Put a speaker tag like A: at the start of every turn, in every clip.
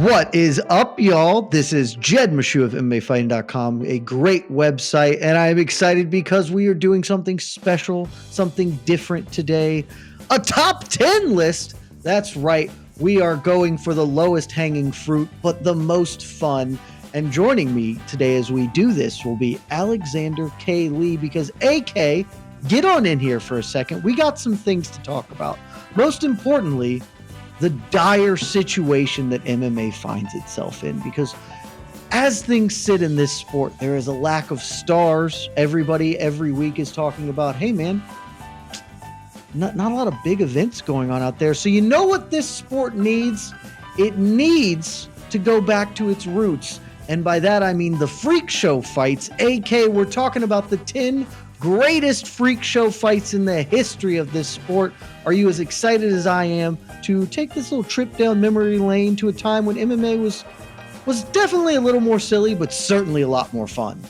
A: What is up, y'all? This is Jed Mashu of MMAfighting.com, a great website, and I'm excited because we are doing something special, something different today. A top 10 list. That's right. We are going for the lowest hanging fruit, but the most fun. And joining me today as we do this will be Alexander K. Lee, because AK, get on in here for a second. We got some things to talk about. Most importantly, the dire situation that MMA finds itself in, because as things sit in this sport, there is a lack of stars. Everybody every week is talking about, hey man, not a lot of big events going on out there. So you know what this sport needs? It needs to go back to its roots. And by that, I mean the freak show fights. AK, we're talking about the 10 greatest freak show fights in the history of this sport. Are you as excited as I am to take this little trip down memory lane to a time when MMA was definitely a little more silly, but certainly a lot more fun?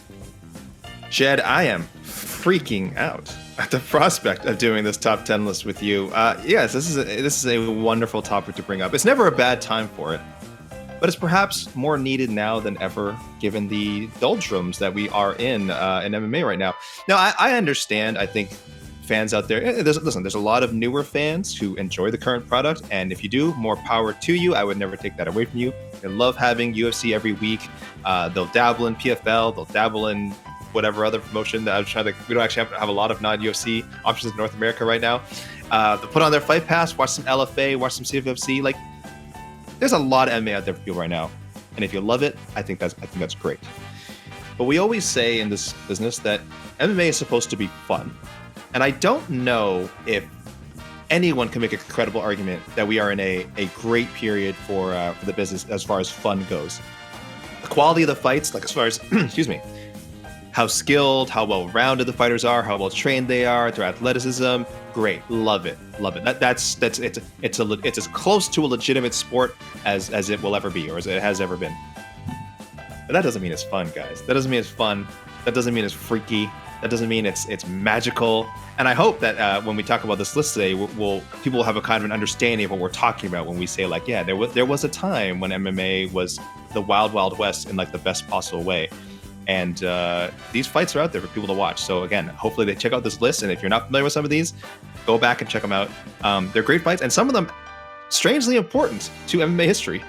B: Jed, I am freaking out at the prospect of doing this top 10 list with you. Yes, this is a wonderful topic to bring up. It's never a bad time for it, but it's perhaps more needed now than ever, given the doldrums that we are in MMA right now. Now, I understand. I think fans out there, there's a lot of newer fans who enjoy the current product, and if you do, more power to you. I would never take that away from you. I love having UFC every week. They'll dabble in PFL, they'll dabble in whatever other promotion that we don't actually have a lot of non-UFC options in North America right now. They'll put on their Fight Pass, watch some LFA, watch some CFFC. Like, there's a lot of MMA out there for people right now, and if you love it, I think that's great. But we always say in this business that MMA is supposed to be fun, and I don't know if anyone can make a credible argument that we are in a great period for the business as far as fun goes. The quality of the fights, like as far as excuse me, how skilled, how well-rounded the fighters are, how well-trained they are, their athleticism, great, love it. It's as close to a legitimate sport as it will ever be, or as it has ever been. But that doesn't mean it's fun, guys. That doesn't mean it's fun. That doesn't mean it's freaky. That doesn't mean it's magical. And I hope that when we talk about this list today, people will have a kind of an understanding of what we're talking about when we say, like, yeah, there was a time when MMA was the wild, wild west in like the best possible way. And these fights are out there for people to watch. So again, hopefully they check out this list. And if you're not familiar with some of these, go back and check them out. They're great fights, and some of them strangely important to MMA history.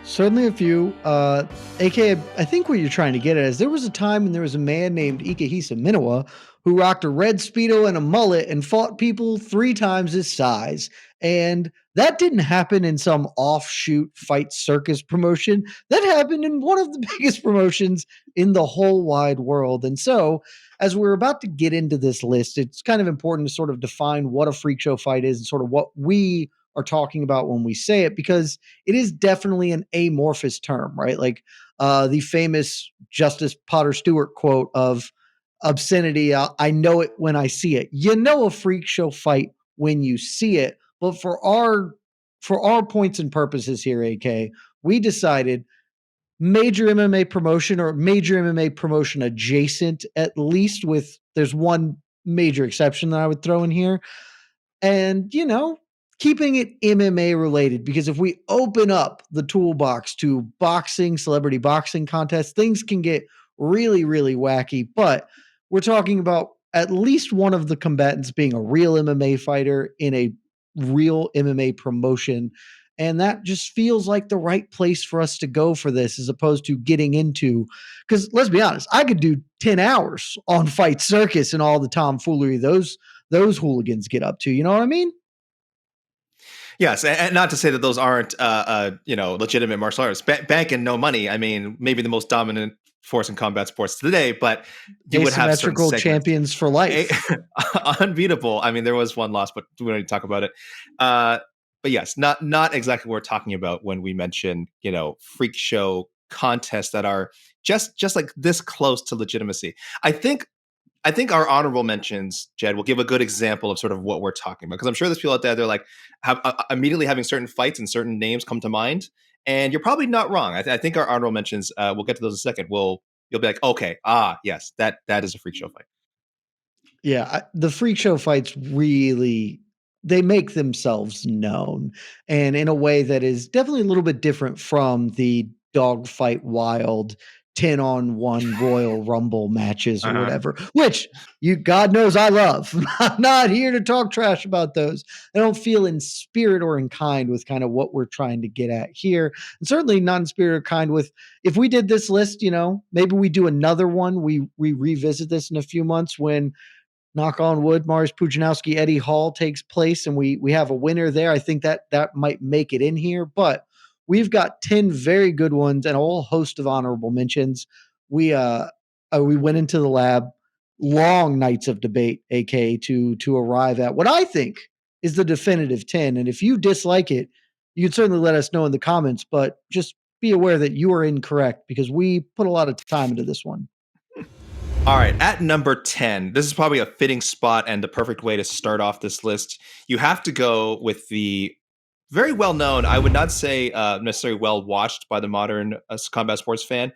A: Certainly a few. AK, I think what you're trying to get at is there was a time when there was a man named Ikehisa Minowa who rocked a red Speedo and a mullet and fought people 3 times his size. And that didn't happen in some offshoot fight circus promotion. That happened in one of the biggest promotions in the whole wide world. And so, as we're about to get into this list, it's kind of important to sort of define what a freak show fight is and sort of what we are talking about when we say it, because it is definitely an amorphous term, right? Like the famous Justice Potter Stewart quote of obscenity, I know it when I see it. You know a freak show fight when you see it. But for our points and purposes here, AK, we decided major MMA promotion or major MMA promotion adjacent, at least, with there's one major exception that I would throw in here. And, keeping it MMA related, because if we open up the toolbox to boxing, celebrity boxing contests, things can get really, really wacky. But we're talking about at least one of the combatants being a real MMA fighter in a real MMA promotion. And that just feels like the right place for us to go for this, as opposed to getting into, because let's be honest, I could do 10 hours on Fight Circus and all the tomfoolery those hooligans get up to. You know what I mean?
B: Yes, and not to say that those aren't, legitimate martial arts. Banking no money. I mean, maybe the most dominant force in combat sports today, but you would have
A: asymmetrical champions for life.
B: Unbeatable. I mean, there was one loss, but we don't need to talk about it. But yes, not exactly what we're talking about when we mention, freak show contests that are just like this close to legitimacy. I think our honorable mentions, Jed, will give a good example of sort of what we're talking about. Because I'm sure there's people out there, they're like, immediately having certain fights and certain names come to mind. And you're probably not wrong. I think our honorable mentions, we'll get to those in a second. You'll be like, okay, yes, that is a freak show fight.
A: Yeah, the freak show fights really they make themselves known, and in a way that is definitely a little bit different from the dogfight wild 10-on-1 Royal Rumble matches or whatever, which God knows I love. I'm not here to talk trash about those. I don't feel in spirit or in kind with kind of what we're trying to get at here. And certainly not in spirit or kind with, if we did this list, maybe we do another one. We revisit this in a few months when, knock on wood, Mariusz Pudzianowski, Eddie Hall takes place, and we have a winner there. I think that might make it in here, but we've got 10 very good ones and a whole host of honorable mentions. We went into the lab, long nights of debate, aka to arrive at what I think is the definitive 10. And if you dislike it, you can certainly let us know in the comments, but just be aware that you are incorrect because we put a lot of time into this one.
B: All right, at number 10, this is probably a fitting spot and the perfect way to start off this list. You have to go with the very well-known, I would not say necessarily well-watched by the modern combat sports fan,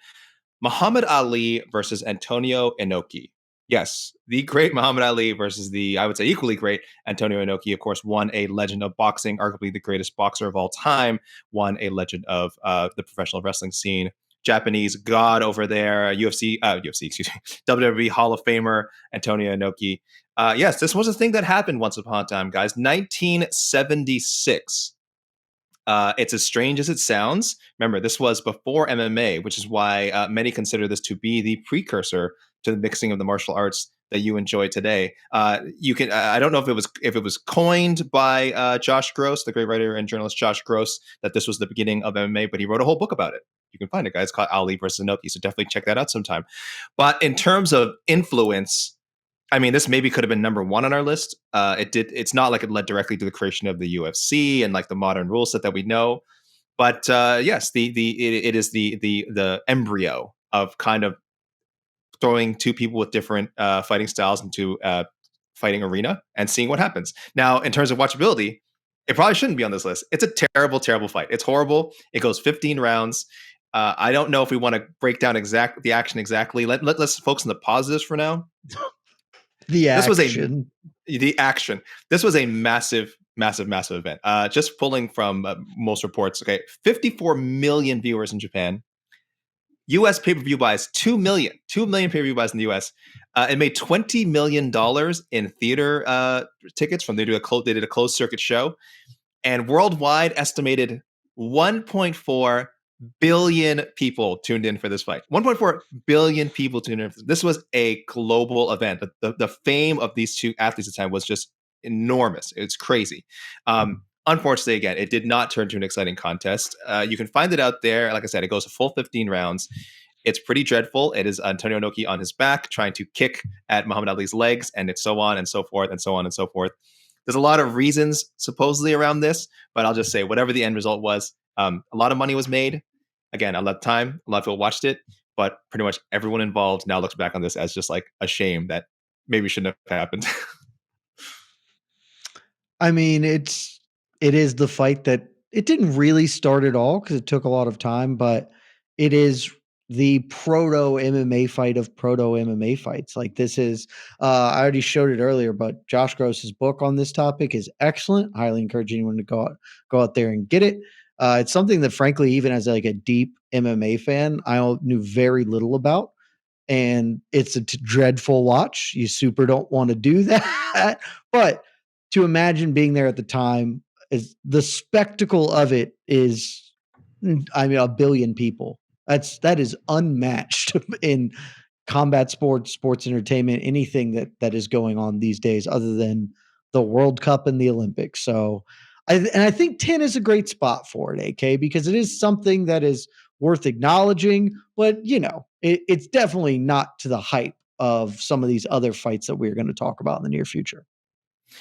B: Muhammad Ali versus Antonio Inoki. Yes, the great Muhammad Ali versus the, I would say, equally great Antonio Inoki. Of course, one a legend of boxing, arguably the greatest boxer of all time, one a legend of the professional wrestling scene. Japanese god over there, WWE Hall of Famer, Antonio Inoki. Yes, this was a thing that happened once upon a time, guys. 1976. It's as strange as it sounds. Remember, this was before MMA, which is why many consider this to be the precursor to the mixing of the martial arts that you enjoy today. You can I don't know if it was coined by Josh Gross, the great writer and journalist Josh Gross, that this was the beginning of MMA, but he wrote a whole book about it. You can find it, guys. It's called Ali versus Inoki, so definitely check that out sometime. But in terms of influence, I mean, this maybe could have been number one on our list. It's not like it led directly to the creation of the UFC and like the modern rule set that we know. But yes, it is the embryo of kind of throwing two people with different fighting styles into fighting arena and seeing what happens. Now, in terms of watchability, it probably shouldn't be on this list. It's a terrible, terrible fight. It's horrible. It goes 15 rounds. I don't know if we want to break down the action exactly. Let's focus on the positives for now.
A: The action.
B: This was a massive, massive, massive event. Just pulling from most reports. Okay, 54 million viewers in Japan. U.S. pay-per-view buys 2 million pay-per-view buys in the U.S. It made $20 million in theater tickets from they did a closed circuit show, and worldwide estimated 1.4 billion people tuned in for this fight. 1.4 billion people tuned in. This was a global event. The fame of these two athletes at the time was just enormous. It's crazy. Unfortunately, again, it did not turn to an exciting contest. You can find it out there. Like I said, it goes a full 15 rounds. It's pretty dreadful. It is Antonio Inoki on his back trying to kick at Muhammad Ali's legs, and it's so on and so forth and so on and so forth. There's a lot of reasons supposedly around this, but I'll just say whatever the end result was, a lot of money was made. Again, a lot of time, a lot of people watched it, but pretty much everyone involved now looks back on this as just like a shame that maybe shouldn't have happened.
A: I mean, it is the fight that it didn't really start at all because it took a lot of time, but it is the proto MMA fight of proto MMA fights. Like this is, I already showed it earlier, but Josh Gross's book on this topic is excellent. Highly encourage anyone to go out there and get it. It's something that, frankly, even as like a deep MMA fan, I knew very little about, and it's a dreadful watch. You super don't want to do that, but to imagine being there at the time, is the spectacle of it is, I mean, a billion people. That is unmatched in combat sports entertainment, anything that is going on these days other than the World Cup and the Olympics. So I think 10 is a great spot for it, AK, because it is something that is worth acknowledging, but it's definitely not to the hype of some of these other fights that we're going to talk about in the near future.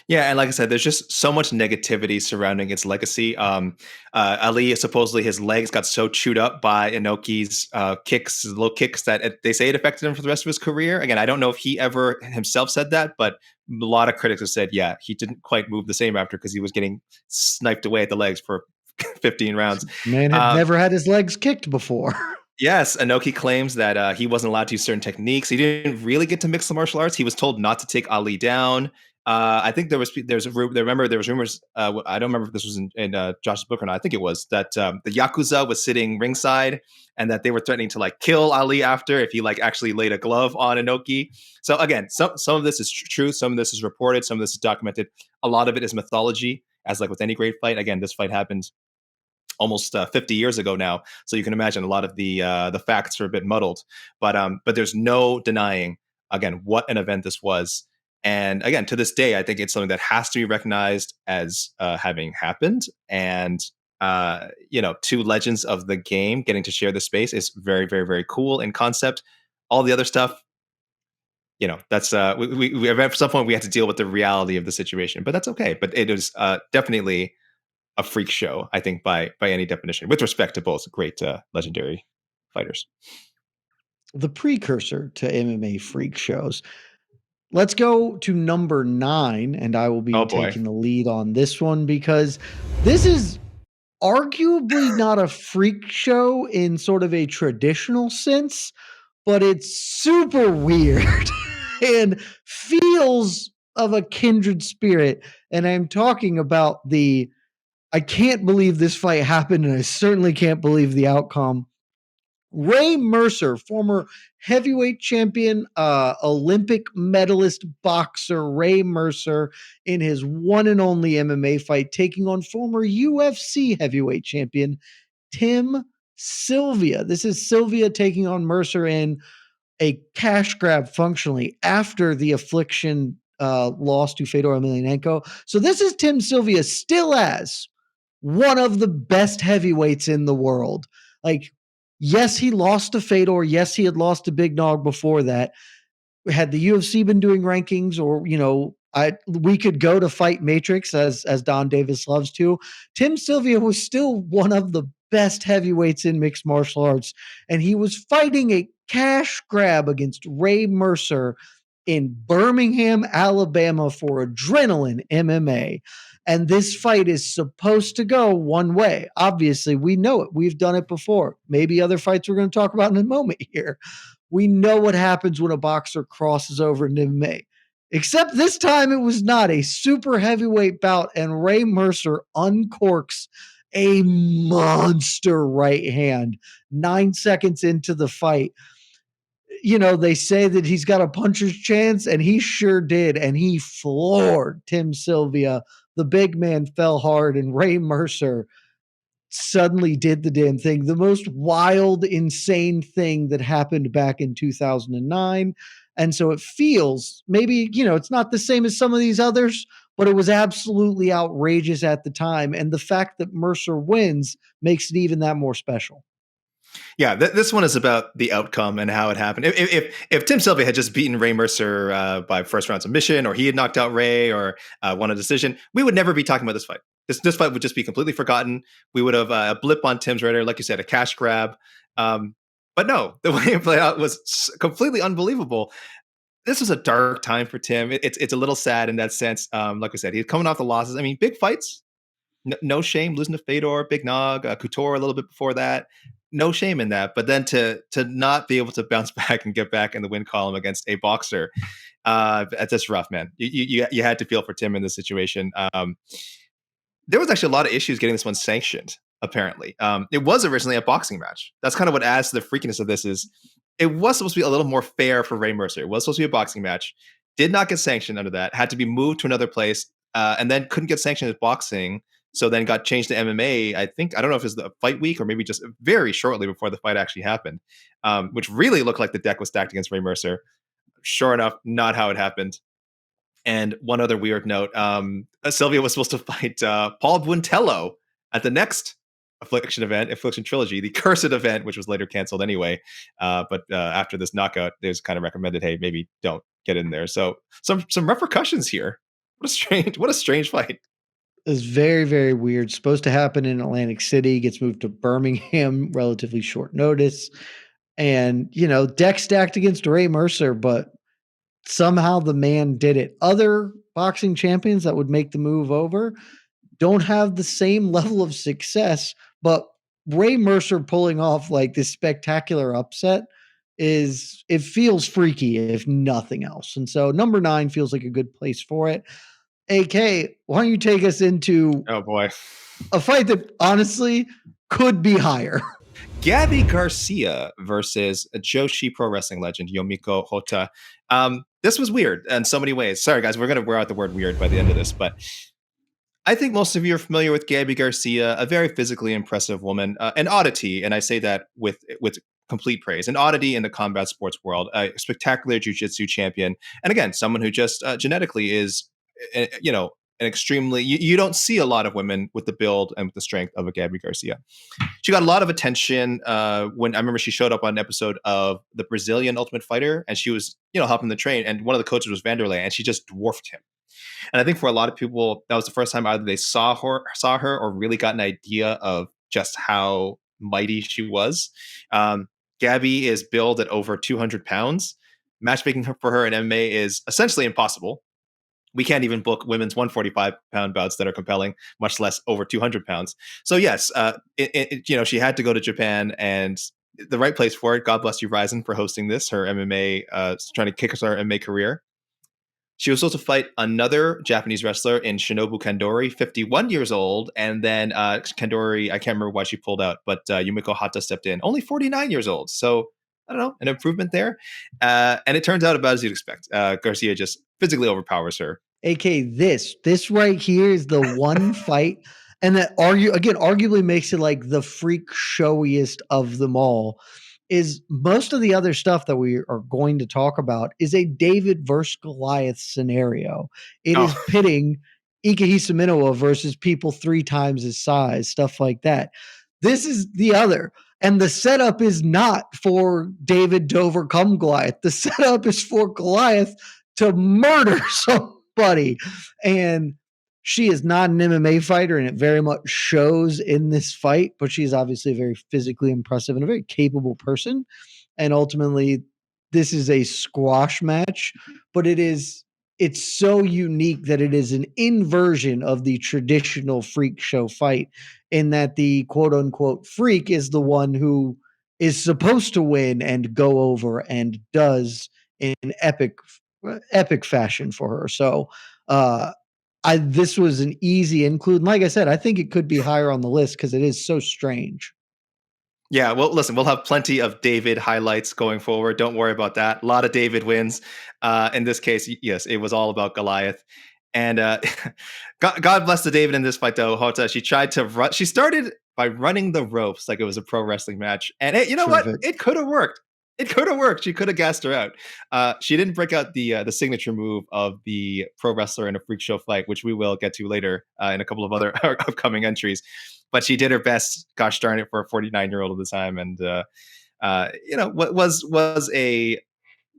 B: Yeah, and like I said, there's just so much negativity surrounding its legacy. Ali, supposedly his legs got so chewed up by Inoki's low kicks, that they say it affected him for the rest of his career. Again, I don't know if he ever himself said that, but a lot of critics have said, yeah, he didn't quite move the same after because he was getting sniped away at the legs for 15 rounds.
A: Man had never had his legs kicked before.
B: Yes, Inoki claims that he wasn't allowed to use certain techniques. He didn't really get to mix the martial arts. He was told not to take Ali down. I think remember there was rumors. I don't remember if this was in Josh's book or not. I think it was that the Yakuza was sitting ringside and that they were threatening to like kill Ali after if he like actually laid a glove on Inoki. So again, some of this is true, some of this is reported, some of this is documented. A lot of it is mythology, as like with any great fight. Again, this fight happened almost 50 years ago now, so you can imagine a lot of the facts are a bit muddled. But there's no denying again what an event this was. And again, to this day, I think it's something that has to be recognized as having happened. And two legends of the game getting to share the space is very, very, very cool in concept. All the other stuff, that's we at some point we have to deal with the reality of the situation, but that's okay. But it is definitely a freak show, I think, by any definition, with respect to both great legendary fighters.
A: The precursor to MMA freak shows. Let's go to number 9, and I will be taking the lead on this one because this is arguably not a freak show in sort of a traditional sense, but it's super weird and feels of a kindred spirit. And I'm talking about I can't believe this fight happened, and I certainly can't believe the outcome. Ray Mercer, former heavyweight champion, Olympic medalist boxer Ray Mercer, in his one and only MMA fight, taking on former UFC heavyweight champion Tim Sylvia. This is Sylvia taking on Mercer in a cash grab functionally after the Affliction loss to Fedor Emelianenko. So this is Tim Sylvia still as one of the best heavyweights in the world. Like, yes, he lost to Fedor. Yes, he had lost to Big Nog before that. Had the UFC been doing rankings, or we could go to Fight Matrix as Don Davis loves to. Tim Sylvia was still one of the best heavyweights in mixed martial arts, and he was fighting a cash grab against Ray Mercer in Birmingham, Alabama for Adrenaline MMA. And this fight is supposed to go one way. Obviously, we know it. We've done it before. Maybe other fights we're going to talk about in a moment here. We know what happens when a boxer crosses over into MMA. Except this time it was not a super heavyweight bout, and Ray Mercer uncorks a monster right hand 9 seconds into the fight. They say that he's got a puncher's chance, and he sure did. And he floored Tim Sylvia. The big man fell hard, and Ray Mercer suddenly did the damn thing. The most wild, insane thing that happened back in 2009. And so it feels maybe, it's not the same as some of these others, but it was absolutely outrageous at the time. And the fact that Mercer wins makes it even that more special.
B: Yeah, this one is about the outcome and how it happened. If Tim Sylvia had just beaten Ray Mercer by first round submission, or he had knocked out Ray, or won a decision, we would never be talking about this fight. This fight would just be completely forgotten. We would have a blip on Tim's radar, like you said, a cash grab. But no, the way it played out was completely unbelievable. This was a dark time for Tim. It's a little sad in that sense. Like I said, he's coming off the losses. I mean, big fights. No shame losing to Fedor, Big Nog, Couture a little bit before that. No shame in that. But then to not be able to bounce back and get back in the win column against a boxer, that's just rough, man. You had to feel for Tim in this situation. There was actually a lot of issues getting this one sanctioned, apparently. It was originally a boxing match. That's kind of what adds to the freakiness of this is it was supposed to be a little more fair for Ray Mercer. It was supposed to be a boxing match. Did not get sanctioned under that. Had to be moved to another place, and then couldn't get sanctioned as boxing. So then got changed to MMA. I don't know if it was the fight week or maybe just very shortly before the fight actually happened, which really looked like the deck was stacked against Ray Mercer. Sure enough, not how it happened. And one other weird note, Sylvia was supposed to fight Paul Buentello at the next Affliction Trilogy, the Cursed event, which was later canceled anyway. But after this knockout, it was kind of recommended, hey, maybe don't get in there. So some repercussions here. What a strange fight.
A: Is very, very weird. Supposed to happen in Atlantic City, gets moved to Birmingham, relatively short notice. And, deck stacked against Ray Mercer, but somehow the man did it. Other boxing champions that would make the move over don't have the same level of success, but Ray Mercer pulling off like this spectacular upset it feels freaky if nothing else. And so number 9 feels like a good place for it. AK, why don't you take us into
B: Oh boy.
A: a fight that honestly could be higher?
B: Gabi Garcia versus a Joshi Pro Wrestling legend, Yumiko Hotta. This was weird in so many ways. Sorry, guys, we're going to wear out the word weird by the end of this, but I think most of you are familiar with Gabi Garcia, a very physically impressive woman, an oddity, and I say that with complete praise, an oddity in the combat sports world, a spectacular jiu-jitsu champion, and again, someone who just genetically is, an extremely. You don't see a lot of women with the build and with the strength of a Gabi Garcia. She got a lot of attention when I remember she showed up on an episode of the Brazilian Ultimate Fighter, and she was, hopping the train, and one of the coaches was Vanderlei, and she just dwarfed him. And I think for a lot of people, that was the first time either they saw her, or really got an idea of just how mighty she was. Gabi is billed at over 200 pounds. Matchmaking for her in MMA is essentially impossible. We can't even book women's 145-pound bouts that are compelling, much less over 200 pounds. So yes, she had to go to Japan, and the right place for it. God bless you, Ryzen, for hosting this. Her MMA, trying to kick us our MMA career. She was supposed to fight another Japanese wrestler in Shinobu Kandori, 51 years old. And then Kandori, I can't remember why she pulled out, but Yumiko Hotta stepped in, only 49 years old. So, I don't know, an improvement there. And it turns out about as you'd expect. Garcia just physically overpowers her.
A: AK, this right here is the one fight, and that arguably makes it like the freak showiest of them all. Is most of the other stuff that we are going to talk about is a David versus Goliath scenario. It is pitting Ikehisa Minowa versus people 3 times his size, stuff like that. This is the other. And the setup is not for David to overcome Goliath. The setup is for Goliath to murder somebody. And she is not an MMA fighter, and it very much shows in this fight, but she's obviously a very physically impressive and a very capable person. And ultimately, this is a squash match, but it's so unique that it is an inversion of the traditional freak show fight, in that the quote unquote freak is the one who is supposed to win and go over, and does in epic fashion for her. So, this was an easy include. And like I said, I think it could be higher on the list because it is so strange.
B: Yeah, well, listen, we'll have plenty of David highlights going forward. Don't worry about that. A lot of David wins. In this case, yes, it was all about Goliath. And God bless the David in this fight, though. Hotta, she tried to run. She started by running the ropes like it was a pro wrestling match. And hey, you know what? It could have worked. It could have worked. She could have gassed her out. She didn't break out the signature move of the pro wrestler in a freak show fight, which we will get to later in a couple of other upcoming entries. But she did her best. Gosh darn it, for a 49-year-old at the time, and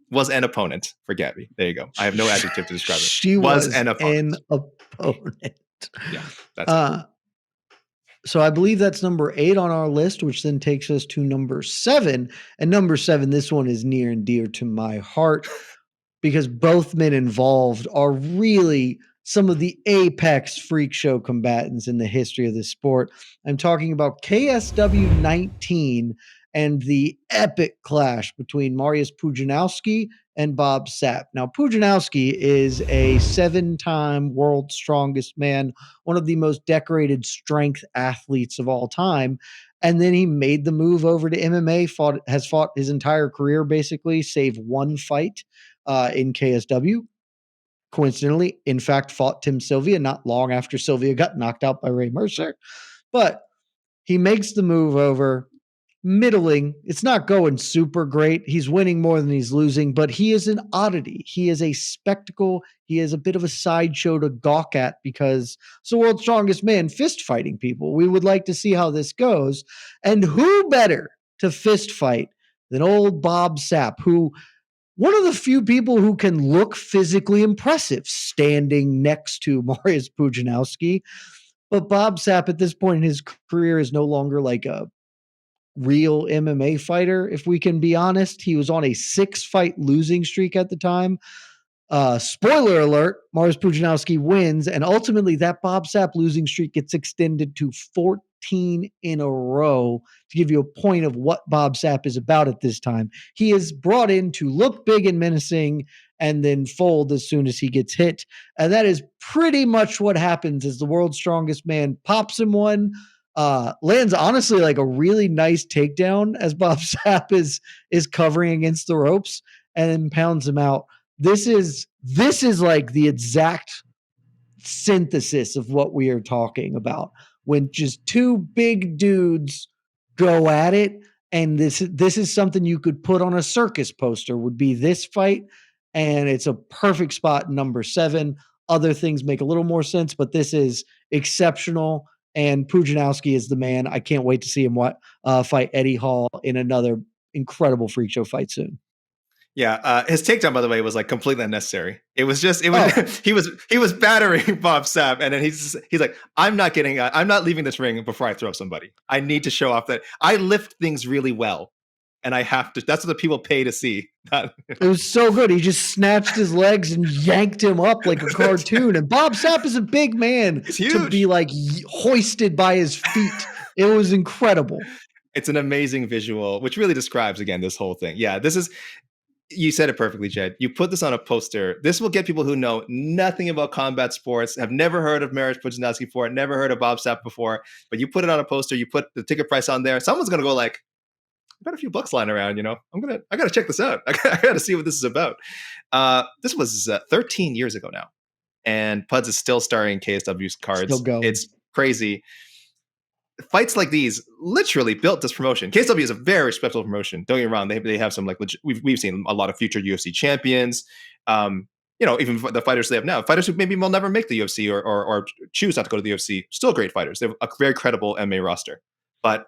B: was an opponent for Gabi. There you go. I have no adjective to describe it.
A: She was an opponent.
B: Yeah, that's
A: so I believe that's number 8 on our list, which then takes us to number 7. And number 7, this one is near and dear to my heart because both men involved are really some of the apex freak show combatants in the history of this sport. I'm talking about KSW 19 and the epic clash between Mariusz Pudzianowski and Bob Sapp. Now, Pudzianowski is a 7-time world's strongest man, one of the most decorated strength athletes of all time. And then he made the move over to MMA, has fought his entire career, basically, save one fight in KSW. Coincidentally, in fact, fought Tim Sylvia not long after Sylvia got knocked out by Ray Mercer. But he makes the move over. Middling. It's not going super great. He's winning more than he's losing, but he is an oddity. He is a spectacle. He is a bit of a sideshow to gawk at because it's the world's strongest man fist fighting people. We would like to see how this goes. And who better to fist fight than old Bob Sapp, who one of the few people who can look physically impressive standing next to Mariusz Pudzianowski. But Bob Sapp at this point in his career is no longer like a real MMA fighter, if we can be honest. He was on a 6-fight losing streak at the time. Spoiler alert, Mariusz Pudzianowski wins, and ultimately that Bob Sapp losing streak gets extended to 14 16 in a row to give you a point of what Bob Sapp is about at this time. He is brought in to look big and menacing and then fold as soon as he gets hit. And that is pretty much what happens as the world's strongest man pops him one, lands honestly like a really nice takedown as Bob Sapp is covering against the ropes and then pounds him out. This is like the exact synthesis of what we are talking about when just two big dudes go at it. And this is something you could put on a circus poster, would be this fight. And it's a perfect spot, number 7. Other things make a little more sense, but this is exceptional. And Pudzianowski is the man. I can't wait to see him fight Eddie Hall in another incredible freak show fight soon.
B: Yeah, his takedown, by the way, was like completely unnecessary. It was he was battering Bob Sapp, and then he's like, I'm not leaving this ring before I throw somebody. I need to show off that I lift things really well, and I have to. That's what the people pay to see.
A: It was so good. He just snatched his legs and yanked him up like a cartoon. And Bob Sapp is a big man to be like hoisted by his feet. It was incredible.
B: It's an amazing visual, which really describes again this whole thing. Yeah, this is. You said it perfectly, Jed. You put this on a poster. This will get people who know nothing about combat sports, have never heard of Mariusz Pudzianowski before, never heard of Bob Sapp before, but you put it on a poster, you put the ticket price on there. Someone's going to go like, I've got a few bucks lying around, I got to check this out. I got to see what this is about. This was 13 years ago now, and Puds is still starring KSW's cards.
A: Still going.
B: It's crazy. Fights like these literally built this promotion. KSW is a very respectable promotion. Don't get me wrong; they have some like we've seen a lot of future UFC champions. Even the fighters they have now, fighters who maybe will never make the UFC or choose not to go to the UFC, still great fighters. They have a very credible MMA roster. But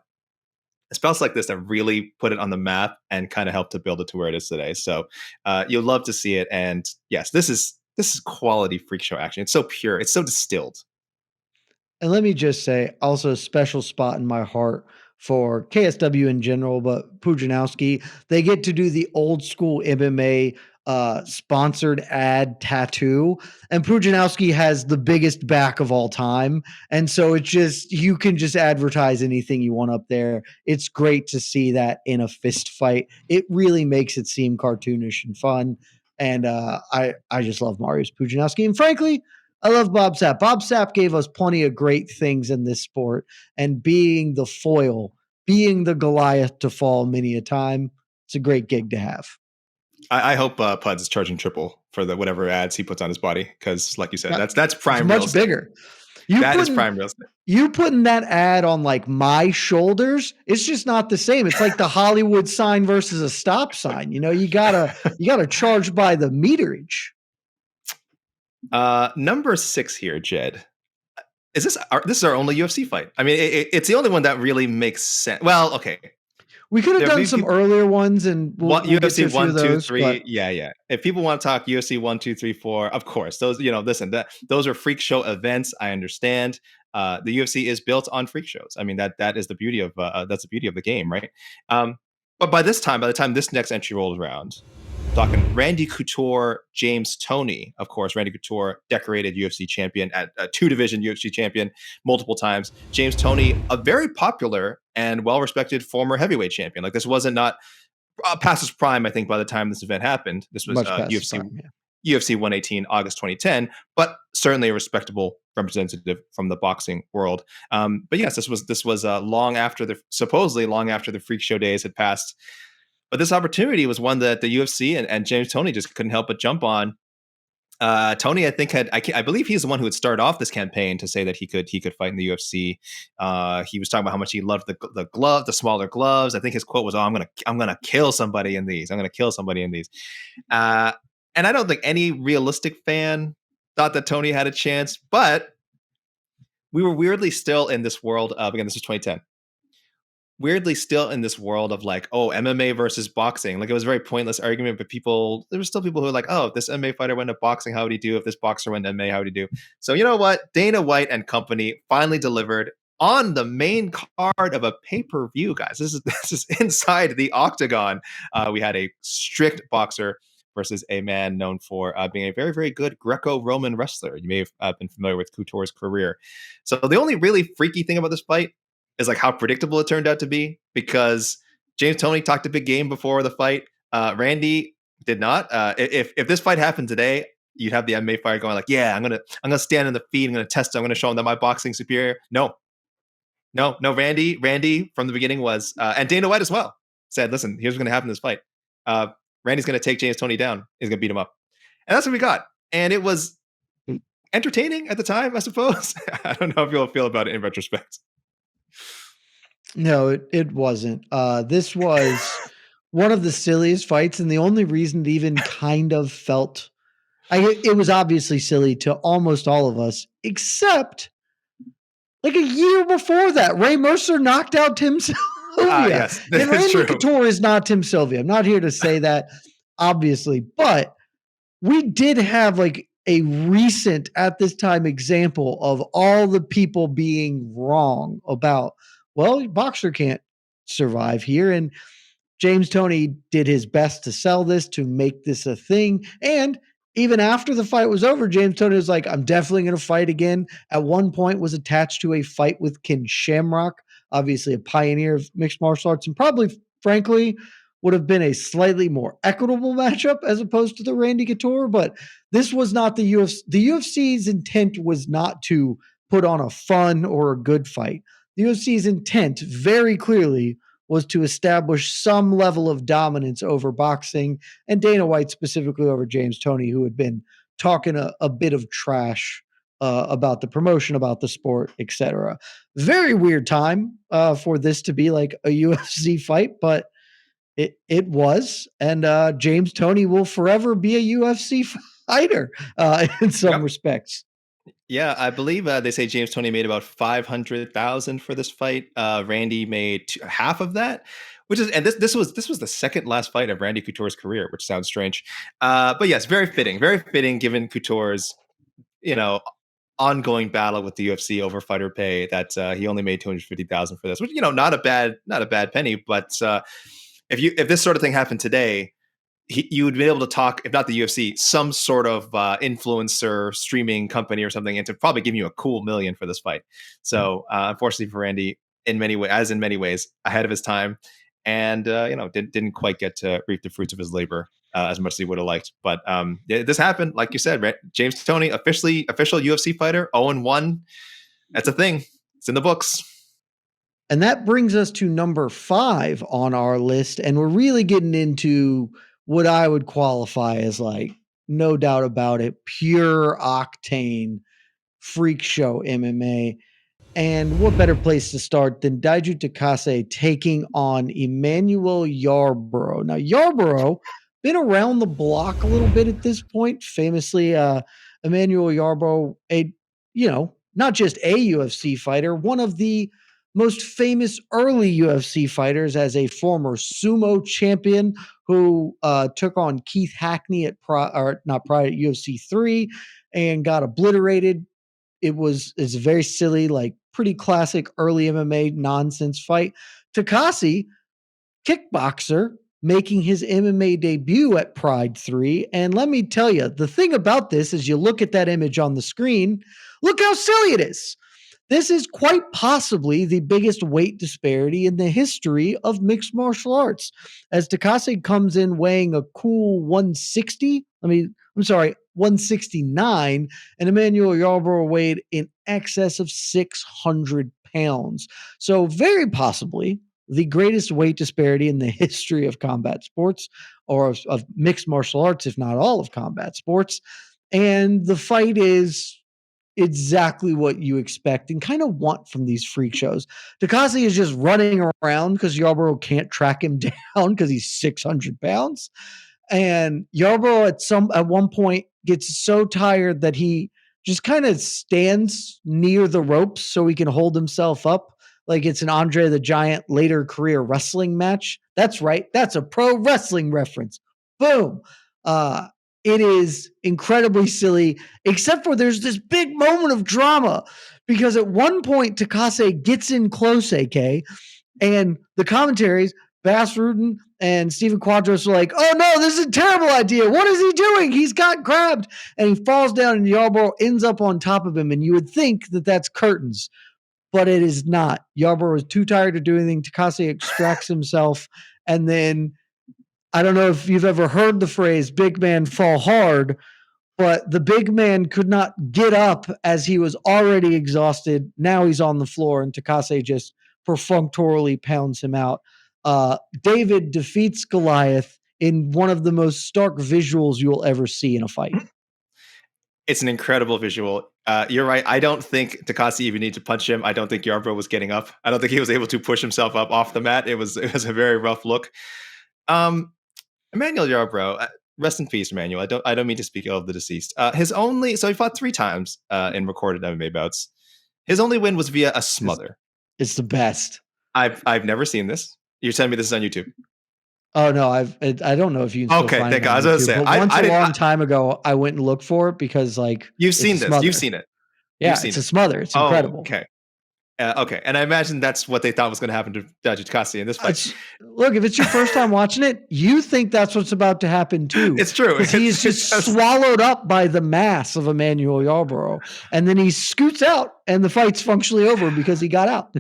B: it's bouts like this that really put it on the map and kind of helped to build it to where it is today. So you'll love to see it. And yes, this is quality freak show action. It's so pure. It's so distilled.
A: And let me just say, also a special spot in my heart for KSW in general, but Pudzianowski, they get to do the old school MMA sponsored ad tattoo. And Pudzianowski has the biggest back of all time. And so it's just, you can just advertise anything you want up there. It's great to see that in a fist fight. It really makes it seem cartoonish and fun. And I just love Mariusz Pudzianowski. And frankly, I love Bob Sapp. Bob Sapp gave us plenty of great things in this sport, and being the foil, being the Goliath to fall many a time, it's a great gig to have.
B: I hope Puds is charging triple for the whatever ads he puts on his body, because, like you said, that's prime.
A: It's much bigger.
B: That is prime real estate.
A: You putting that ad on like my shoulders, it's just not the same. It's like the Hollywood sign versus a stop sign. You gotta charge by the meterage.
B: Number 6 here, Jed. Is this is our only UFC fight? I mean, it's the only one that really makes sense. Well, okay.
A: We could have done some earlier ones, and we'll
B: UFC 1, 2, 3.
A: But...
B: Yeah. If people want to talk UFC 1, 2, 3, 4, of course. Those, listen, those are freak show events. I understand. The UFC is built on freak shows. I mean, that is the beauty of the game, right? But by the time this next entry rolls around, talking Randy Couture, James Toney. Of course, Randy Couture, decorated UFC champion, at a 2-division UFC champion multiple times. James Toney, a very popular and well-respected former heavyweight champion. Like, this wasn't not past his prime, I think, by the time this event happened. This was UFC 118, August 2010, but certainly a respectable representative from the boxing world. But yes, this was supposedly long after the freak show days had passed. But this opportunity was one that the UFC and James Toney just couldn't help but jump on. Toney, I think, I believe he's the one who had started off this campaign to say that he could fight in the UFC. He was talking about how much he loved the smaller gloves. I think his quote was, "Oh, I'm gonna kill somebody in these. I'm gonna kill somebody in these." And I don't think any realistic fan thought that Toney had a chance. But we were weirdly still in this world of, again, this was 2010. Weirdly still in this world of like, oh, MMA versus boxing. Like, it was a very pointless argument, but there were still people who were like, oh, if this MMA fighter went to boxing, how would he do? If this boxer went to MMA, how would he do? So you know what? Dana White and company finally delivered on the main card of a pay-per-view, guys. This is inside the octagon. We had a strict boxer versus a man known for being a very, very good Greco-Roman wrestler. You may have been familiar with Couture's career. So the only really freaky thing about this fight is like how predictable it turned out to be, because James Toney talked a big game before the fight. Randy did not. If this fight happened today, you'd have the MMA fighter going like, "Yeah, I'm gonna stand in the feed. I'm gonna test it. I'm gonna show him that my boxing's superior." No. Randy from the beginning was, and Dana White as well said, "Listen, here's what's gonna happen in this fight. Randy's gonna take James Toney down. He's gonna beat him up," and that's what we got. And it was entertaining at the time, I suppose. I don't know if you'll feel about it in retrospect.
A: No, it wasn't. This was one of the silliest fights, and the only reason it even kind of felt it was obviously silly to almost all of us, except like a year before that, Ray Mercer knocked out Tim Sylvia.
B: Yes,
A: and Randy Couture is not Tim Sylvia. I'm not here to say that, obviously, but we did have like a recent, at this time, example of all the people being wrong about, well, boxer can't survive here. And James Toney did his best to sell this, to make this a thing. And even after the fight was over, James Toney was like, I'm definitely going to fight again. At one point was attached to a fight with Ken Shamrock, obviously a pioneer of mixed martial arts, and probably, frankly, would have been a slightly more equitable matchup as opposed to the Randy Couture. But this was not the UFC. The UFC's intent was not to put on a fun or a good fight. The UFC's intent very clearly was to establish some level of dominance over boxing, and Dana White specifically over James Toney, who had been talking a bit of trash about the promotion, about the sport, etc. Very weird time for this to be like a UFC fight, but it was, and James Toney will forever be a UFC fighter in some respects.
B: Yeah, I believe they say James Toney made about 500,000 for this fight. Randy made half of that, which is, and this was the second last fight of Randy Couture's career, which sounds strange, but yes, very fitting given Couture's ongoing battle with the UFC over fighter pay, that he only made 250,000 for this, which not a bad penny, but if this sort of thing happened today, you would be able to talk, if not the UFC, some sort of influencer streaming company or something, and to probably give you a cool $1 million for this fight. So unfortunately for Randy, in many ways, ahead of his time, and didn't quite get to reap the fruits of his labor as much as he would have liked. But this happened, like you said, James Toney, official UFC fighter, 0-1. That's a thing. It's in the books.
A: And that brings us to number 5 on our list, and we're really getting into what I would qualify as, like, no doubt about it, pure octane freak show MMA. And what better place to start than Daiju Takase taking on Emmanuel Yarborough. Now, Yarborough been around the block a little bit at this point. Famously, Emmanuel Yarborough, not just a UFC fighter, one of the most famous early UFC fighters, as a former sumo champion who took on Keith Hackney at UFC 3 and got obliterated. It's a very silly, like pretty classic early MMA nonsense fight. Takase, kickboxer, making his MMA debut at Pride 3. And let me tell you, the thing about this is, you look at that image on the screen, look how silly it is. This is quite possibly the biggest weight disparity in the history of mixed martial arts, as Takase comes in weighing a cool 169, and Emmanuel Yarborough weighed in excess of 600 pounds. So very possibly the greatest weight disparity in the history of combat sports, or of mixed martial arts, if not all of combat sports. And the fight is exactly what you expect and kind of want from these freak shows. Takase is just running around because Yarborough can't track him down because he's 600 pounds. And Yarborough at one point gets so tired that he just kind of stands near the ropes so he can hold himself up, like it's an Andre the Giant later career wrestling match. That's right. That's a pro wrestling reference. Boom. It is incredibly silly, except for there's this big moment of drama, because at one point Takase gets in close, AK, and the commentaries, Bass Rudin and Stephen Quadros, are like, oh no, this is a terrible idea. What is he doing? He's got grabbed, and he falls down, and Yarborough ends up on top of him, and you would think that that's curtains. but it is not. Yarborough is too tired to do anything. Takase extracts himself, and then I don't know if you've ever heard the phrase "big man fall hard," but the big man could not get up as he was already exhausted. Now he's on the floor, and Takase just perfunctorily pounds him out. David defeats Goliath in one of the most stark visuals you'll ever see in a fight.
B: It's an incredible visual. You're right. I don't think Takase even needed to punch him. I don't think Yarborough was getting up. I don't think he was able to push himself up off the mat. It was a very rough look. Emmanuel Yarborough, rest in peace, Emmanuel. I don't mean to speak ill of the deceased. So he fought 3 times in recorded MMA bouts. His only win was via a smother.
A: It's the best.
B: I've never seen this. You're telling me this is on YouTube?
A: Oh no, I don't know if you can still find it on YouTube, but once a long time ago, I went and looked for it because
B: you've seen this.
A: Smother.
B: You've seen it.
A: Yeah, it's a smother. It's incredible.
B: Okay. Okay, and I imagine that's what they thought was going to happen to Daiju Takase in this fight.
A: Look, if it's your first time watching it, you think that's what's about to happen too.
B: It's true.
A: He's just swallowed up by the mass of Emmanuel Yarborough, and then he scoots out, and the fight's functionally over because he got out.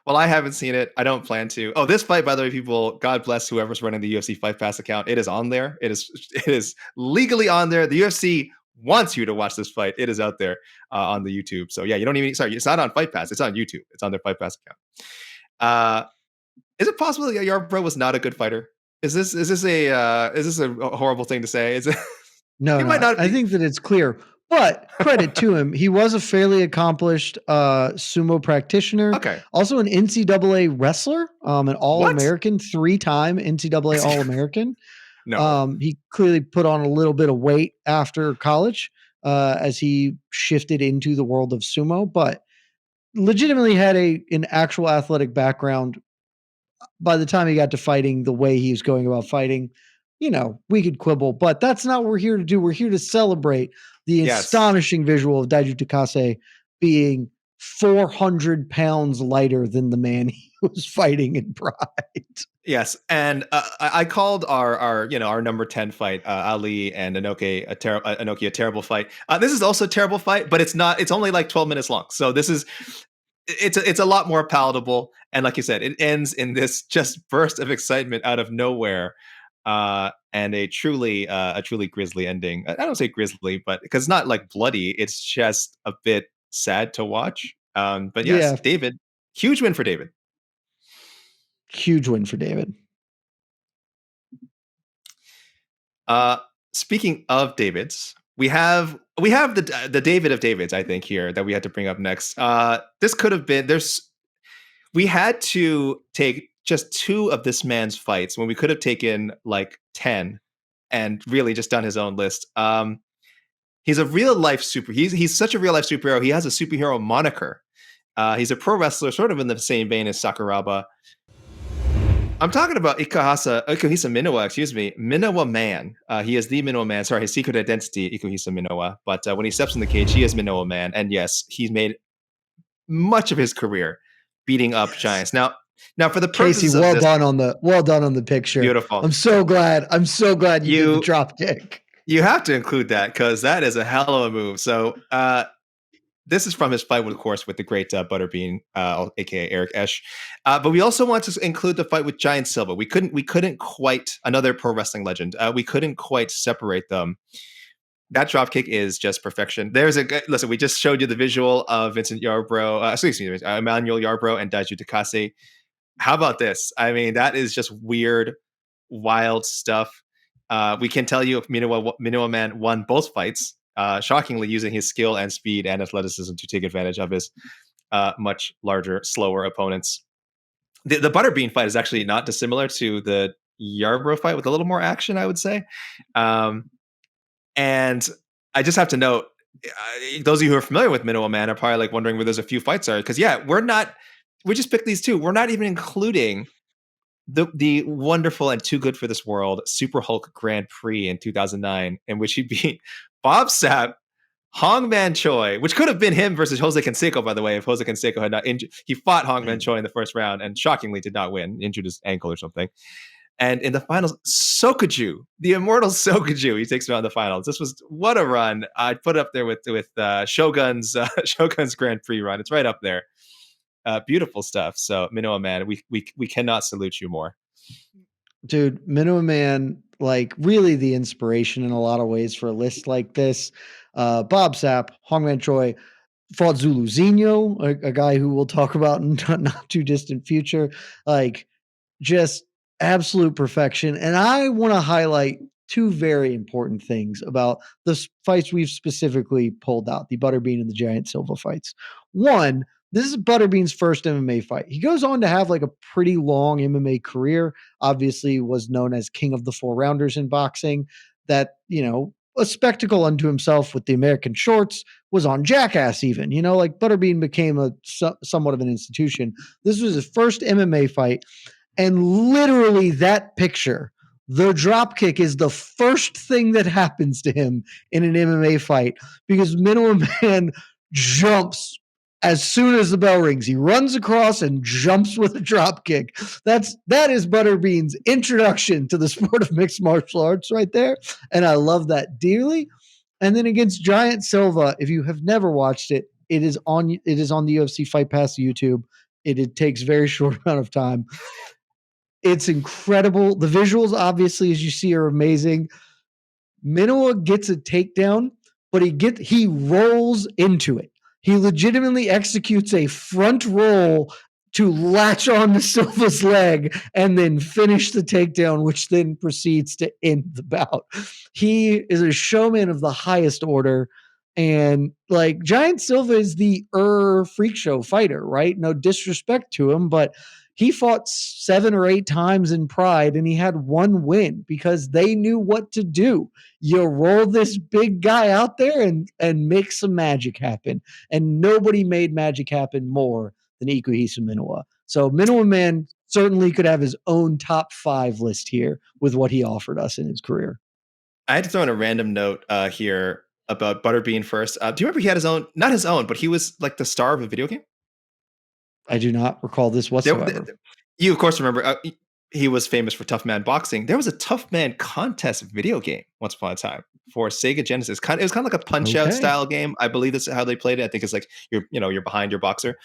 B: Well, I haven't seen it. I don't plan to. Oh, this fight, by the way, people, God bless whoever's running the UFC Fight Pass account. It is on there. It is legally on there. The UFC wants you to watch this fight. It is out there on the YouTube. So yeah, you don't even. Sorry, it's not on Fight Pass. It's on YouTube. It's on their Fight Pass account. Is it possible that Yarborough was not a good fighter? Is this a horrible thing to say? Is it?
A: No, I think that it's clear. But credit to him, he was a fairly accomplished sumo practitioner.
B: Okay.
A: Also an NCAA wrestler, an All-American, 3-time NCAA All-American.
B: No.
A: He clearly put on a little bit of weight after college as he shifted into the world of sumo, but legitimately had an actual athletic background. By the time he got to fighting the way he was going about fighting, we could quibble, but that's not what we're here to do. We're here to celebrate the astonishing visual of Daiju Takase being 400 pounds lighter than the man he was fighting in Pride.
B: Yes, and I called our number 10 fight, Ali and Inoki a terrible fight. This is also a terrible fight, but it's not. It's only like 12 minutes long, so it's a lot more palatable. And like you said, it ends in this just burst of excitement out of nowhere. And a truly grisly ending. I don't say grisly, but because it's not like bloody, it's just a bit sad to watch. But yes, David, huge win for David.
A: Huge win for David.
B: Speaking of Davids, we have the David of Davids, I think, here that we had to bring up next. This could have been we had to take just 2 of this man's fights when we could have taken like 10 and really just done his own list. He's a real life he's such a real life superhero. He has a superhero moniker. He's a pro wrestler, sort of in the same vein as Sakuraba. I'm talking about Ikuhisa Minowa, Minowaman. He is the Minowaman. Sorry, his secret identity, Ikuhisa Minowa. But when he steps in the cage, he is Minowaman. And yes, he's made much of his career beating up giants. Now for the purposes
A: Casey, well done on the picture.
B: Beautiful.
A: I'm so glad you did the drop kick.
B: You have to include that because that is a hell of a move. So this is from his fight, of course, with the great Butterbean, aka Eric Esch. But we also want to include the fight with Giant Silva. We couldn't quite, another pro wrestling legend. We couldn't quite separate them. That drop kick is just perfection. Listen, we just showed you the visual of Emmanuel Yarborough and Daiju Takase. How about this? I mean, that is just weird, wild stuff. We can tell you if Minowaman won both fights, shockingly using his skill and speed and athleticism to take advantage of his much larger, slower opponents. The Butterbean fight is actually not dissimilar to the Yarborough fight with a little more action, I would say. And I just have to note, those of you who are familiar with Minowaman are probably like wondering where those a few fights are. Because we just picked these 2. We're not even including the wonderful and too good for this world Super Hulk Grand Prix in 2009, in which he beat Bob Sapp, Hongman Choi, which could have been him versus Jose Canseco, by the way, if Jose Canseco had not injured. He fought Hongman Choi in the first round and shockingly did not win, injured his ankle or something. And in the finals, Sokuju, the immortal Sokuju, he takes him out in the finals. This was what a run! I'd put it up there with Shogun's Shogun's Grand Prix run. It's right up there. Beautiful stuff. So Minoa man, we cannot salute you more.
A: Dude, minowaman, like really the inspiration in a lot of ways for a list like this. Bob Sapp, Hongman Choi, fought Zulu Zino, a guy who we'll talk about in not too distant future. Like just absolute perfection. And I want to highlight two very important things about the fights we've specifically pulled out, the Butterbean and the Giant Silva fights. One, this is Butterbean's first MMA fight. He goes on to have like a pretty long MMA career. Obviously was known as King of the Four Rounders in boxing. That, a spectacle unto himself with the American shorts, was on Jackass even. Like Butterbean became somewhat of an institution. This was his first MMA fight. And literally that picture, the drop kick is the first thing that happens to him in an MMA fight because Minowa Man jumps as soon as the bell rings. He runs across and jumps with a drop kick. That is Butterbean's introduction to the sport of mixed martial arts right there. And I love that dearly. And then against Giant Silva, if you have never watched it, it is on the UFC Fight Pass YouTube. It takes very short amount of time. It's incredible. The visuals, obviously, as you see, are amazing. Minowa gets a takedown, but he rolls into it. He legitimately executes a front roll to latch on to Silva's leg and then finish the takedown, which then proceeds to end the bout. He is a showman of the highest order. And like Giant Silva is the freak show fighter, right? No disrespect to him, but he fought 7 or 8 times in Pride and he had one win because they knew what to do. You roll this big guy out there and make some magic happen. And nobody made magic happen more than Ikuhisa Minowa. So Minowa Man certainly could have his own top 5 list here with what he offered us in his career.
B: I had to throw in a random note here about Butterbean first. Do you remember he had his own, not his own, but he was like the star of a video game?
A: I do not recall this whatsoever.
B: You, of course, remember he was famous for Tough Man boxing. There was a Tough Man contest video game once upon a time for Sega Genesis. It was kind of like a Punch-Out style game. I believe that's how they played it. I think it's like you're behind your boxer.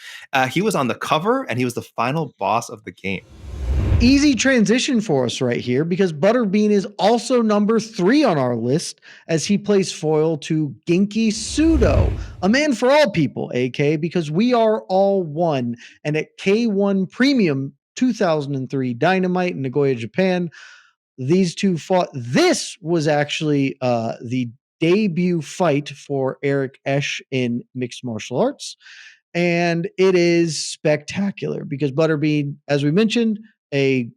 B: He was on the cover, and he was the final boss of the game.
A: Easy transition for us right here because Butterbean is also number 3 on our list as he plays foil to Genki Sudo, a man for all people, AK, because we are all one. And at K1 Premium 2003 Dynamite in Nagoya, Japan, these two fought. This was actually the debut fight for Eric Esch in mixed martial arts. And it is spectacular because Butterbean, as we mentioned, a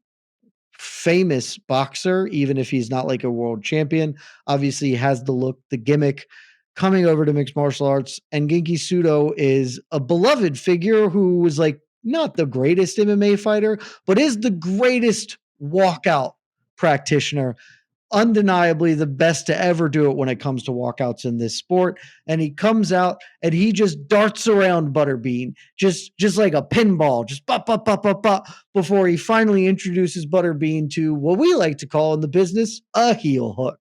A: famous boxer, even if he's not like a world champion, obviously has the look, the gimmick, coming over to mixed martial arts. And Genki Sudo is a beloved figure who was like not the greatest MMA fighter, but is the greatest walkout practitioner. Undeniably the best to ever do it when it comes to walkouts in this sport. And he comes out and he just darts around Butterbean, just like a pinball, just pop, pop, pop, pop, pop, before he finally introduces Butterbean to what we like to call in the business a heel hook.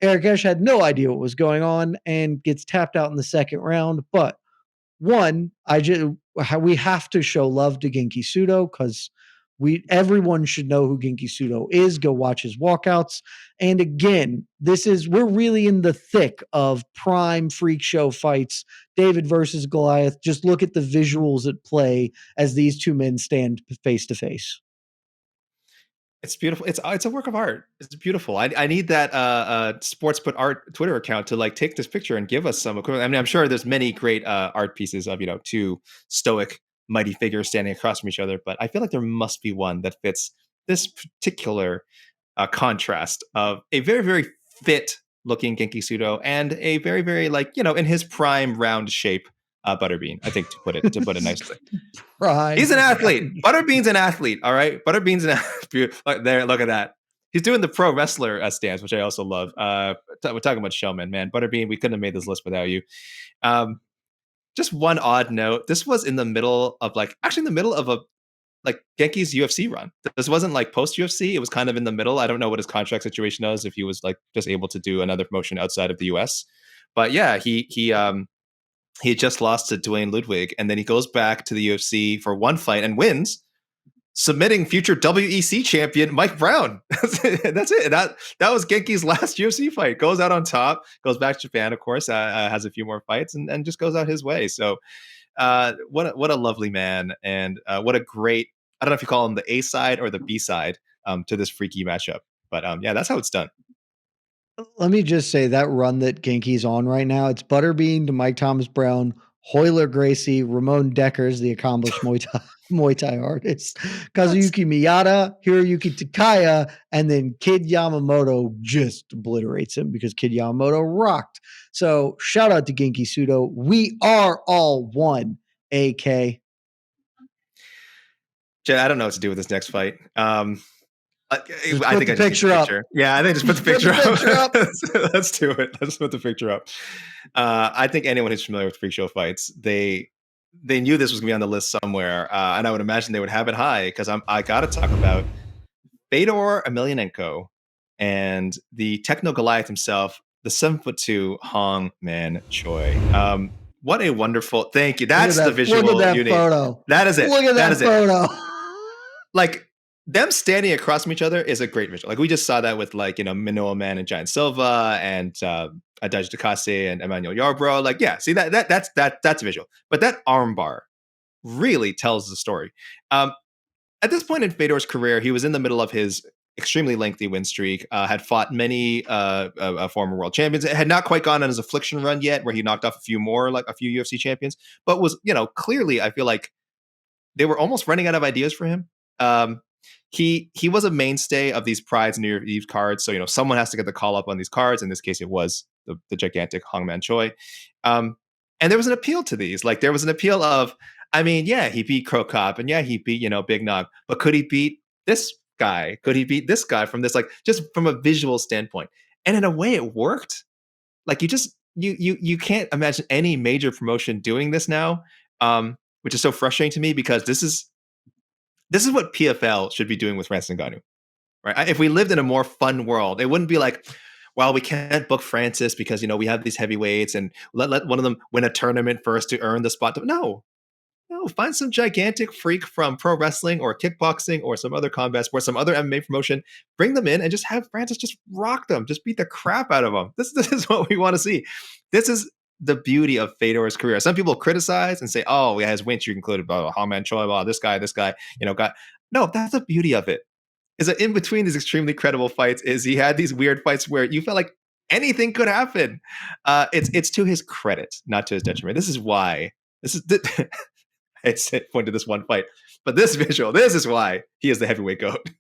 A: Eric Esch had no idea what was going on and gets tapped out in the second round. But one, we have to show love to Genki Sudo because everyone should know who Genki Sudo is. Go watch his walkouts. And again, we're really in the thick of prime freak show fights. David versus Goliath. Just look at the visuals at play as these two men stand face to face.
B: It's beautiful. It's a work of art. It's beautiful. I need that Sports Put Art Twitter account to like take this picture and give us some equivalent. I mean, I'm sure there's many great art pieces of two stoic mighty figures standing across from each other, but I feel like there must be one that fits this particular contrast of a very, very fit looking Genki Sudo and a very, very in his prime round shape Butterbean. I think to put it nicely.
A: Right.
B: He's an athlete. Butterbean's an athlete. All right. Butterbean's an athlete. There, look at that. He's doing the pro wrestler stance, which I also love. We're talking about showman, man. Butterbean, we couldn't have made this list without you. Just one odd note. This was in the middle of like Genki's UFC run. This wasn't like post UFC. It was kind of in the middle. I don't know what his contract situation was, if he was like just able to do another promotion outside of the US. But yeah, he had just lost to Dwayne Ludwig, and then he goes back to the UFC for one fight and wins, submitting future WEC champion Mike Brown. That's it. That was Genki's last UFC fight. Goes out on top, goes back to Japan, of course, has a few more fights, and just goes out his way. So what a lovely man, and what a great, I don't know if you call him the A side or the B side to this freaky matchup. But yeah, that's how it's done.
A: Let me just say that run that Genki's on right now, it's Butterbean to Mike Thomas Brown, Hoyler Gracie, Ramon Deckers, the accomplished Muay Thai artist, Kazuyuki Miyata, Hiroyuki Takaya, and then Kid Yamamoto just obliterates him because Kid Yamamoto rocked. So shout out to Genki Sudo. We are all one, AK.
B: Jed, I don't know what to do with this next fight. I think I just
A: picture
B: need the
A: up.
B: picture. Yeah, I think just put the picture up. Let's do it. Let's put the picture up. I think anyone who's familiar with freak show fights, they knew this was gonna be on the list somewhere, and I would imagine they would have it high because I got to talk about Fedor Emelianenko and the Techno Goliath himself, the 7'2" Hong Man Choi. What a wonderful! Thank you. That's the visual.
A: Look at that photo.
B: That is it.
A: Look at that photo.
B: Like, them standing across from each other is a great visual. Like, we just saw that with like, minowaman and Giant Silva and Daiju Takase and Emmanuel Yarborough. Like, yeah, see that's visual. But that armbar really tells the story. At this point in Fedor's career, he was in the middle of his extremely lengthy win streak, had fought many former world champions. It had not quite gone on his affliction run yet, where he knocked off a few UFC champions, but was, clearly, I feel like they were almost running out of ideas for him. He was a mainstay of these Pride's New Year's Eve cards. So, someone has to get the call up on these cards. In this case, it was the gigantic Hongman Choi. And there was an appeal to these. Like, there was an appeal of, he beat Crow Cop, and yeah, he beat, Big Nog, but could he beat this guy? Could he beat this guy from this, like, just from a visual standpoint? And in a way it worked. Like, you can't imagine any major promotion doing this now, which is so frustrating to me, because this is what PFL should be doing with Francis Ngannou, right? If we lived in a more fun world, it wouldn't be like, well, we can't book Francis because, we have these heavyweights, and let one of them win a tournament first to earn the spot. No, find some gigantic freak from pro wrestling or kickboxing or some other combat sport, some other MMA promotion, bring them in and just have Francis just rock them, just beat the crap out of them. This is what we want to see. This is the beauty of Fedor's career. Some people criticize and say, "Oh, yeah, his win streak included blah, Hongman Choi, blah, this guy, got." No, that's the beauty of it. Is that in between these extremely credible fights, is he had these weird fights where you felt like anything could happen. It's to his credit, not to his detriment. This is why. I point to this one fight, but this visual, this is why he is the heavyweight GOAT.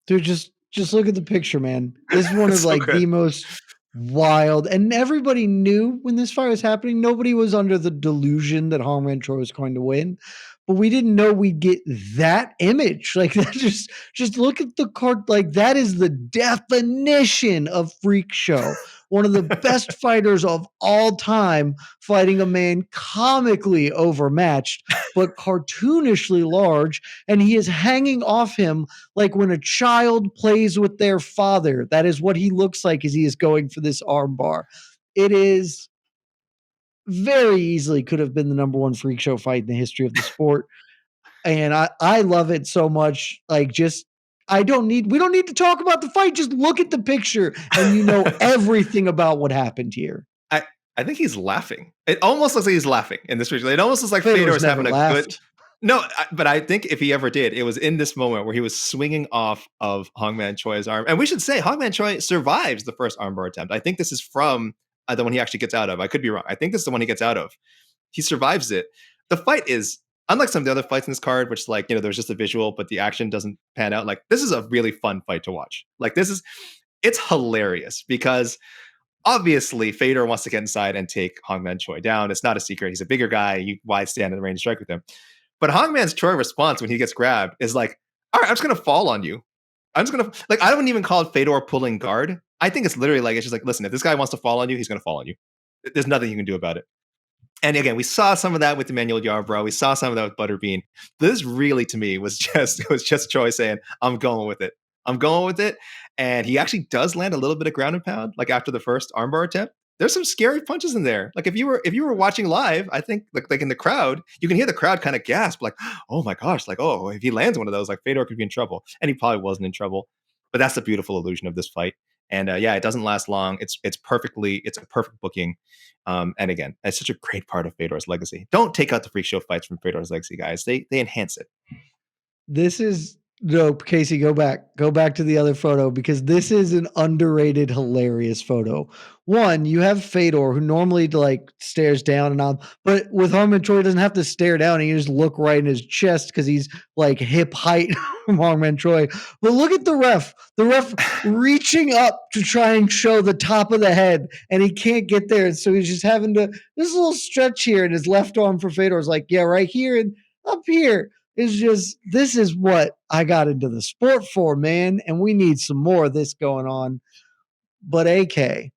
A: Dude, just look at the picture, man. This is one of so the most wild, and everybody knew when this fight was happening. Nobody was under the delusion that Hongman Choi was going to win, but we didn't know we'd get that image. Like, that just look at the card. Like, that is the definition of freak show. One of the best fighters of all time fighting a man comically overmatched, but cartoonishly large. And he is hanging off him like when a child plays with their father. That is what he looks like as he is going for this armbar. It is very easily could have been the number one freak show fight in the history of the sport. And I love it so much. Like, we don't need to talk about the fight. Just look at the picture and everything about what happened here.
B: I think he's laughing. It almost looks like he's laughing in this visual. It almost looks like Fedor's having a good. No, but I think if he ever did, it was in this moment where he was swinging off of Hongman Choi's arm. And we should say Hongman Choi survives the first armbar attempt. I think this is from the one he actually gets out of. I could be wrong. I think this is the one he gets out of. He survives it. The fight is, unlike some of the other fights in this card, which, like, there's just a visual, but the action doesn't pan out. Like, this is a really fun fight to watch. Like, it's hilarious because obviously Fedor wants to get inside and take Hongman Choi down. It's not a secret. He's a bigger guy. Why stand in the range strike with him? But Hongman's Choi response when he gets grabbed is like, all right, I'm just going to fall on you. I'm just going to, like, I don't even call it Fedor pulling guard. I think it's literally like, it's just like, listen, if this guy wants to fall on you, he's going to fall on you. There's nothing you can do about it. And again, we saw some of that with Emmanuel Yarborough. We saw some of that with Butterbean. This really, to me, was just Choi saying, "I'm going with it. I'm going with it." And he actually does land a little bit of ground and pound, like after the first armbar attempt. There's some scary punches in there. Like if you were watching live, I think like in the crowd, you can hear the crowd kind of gasp, like, "Oh my gosh!" Like, "Oh, if he lands one of those, like Fedor could be in trouble," and he probably wasn't in trouble. But that's the beautiful illusion of this fight. And yeah, it doesn't last long. It's a perfect booking. And again, it's such a great part of Fedor's legacy. Don't take out the freak show fights from Fedor's legacy, guys. They enhance it.
A: This is dope. Casey, go back to the other photo because this is an underrated, hilarious photo. One, you have Fedor who normally like stares down and on, but with Hongman Choi doesn't have to stare down. He can just look right in his chest because he's like hip height from Hongman Choi. But look at the ref. The ref reaching up to try and show the top of the head, and he can't get there. So he's just having to this little stretch here, and his left arm for Fedor is like, yeah, right here and up here. It's just, this is what I got into the sport for, man. And we need some more of this going on. But AK,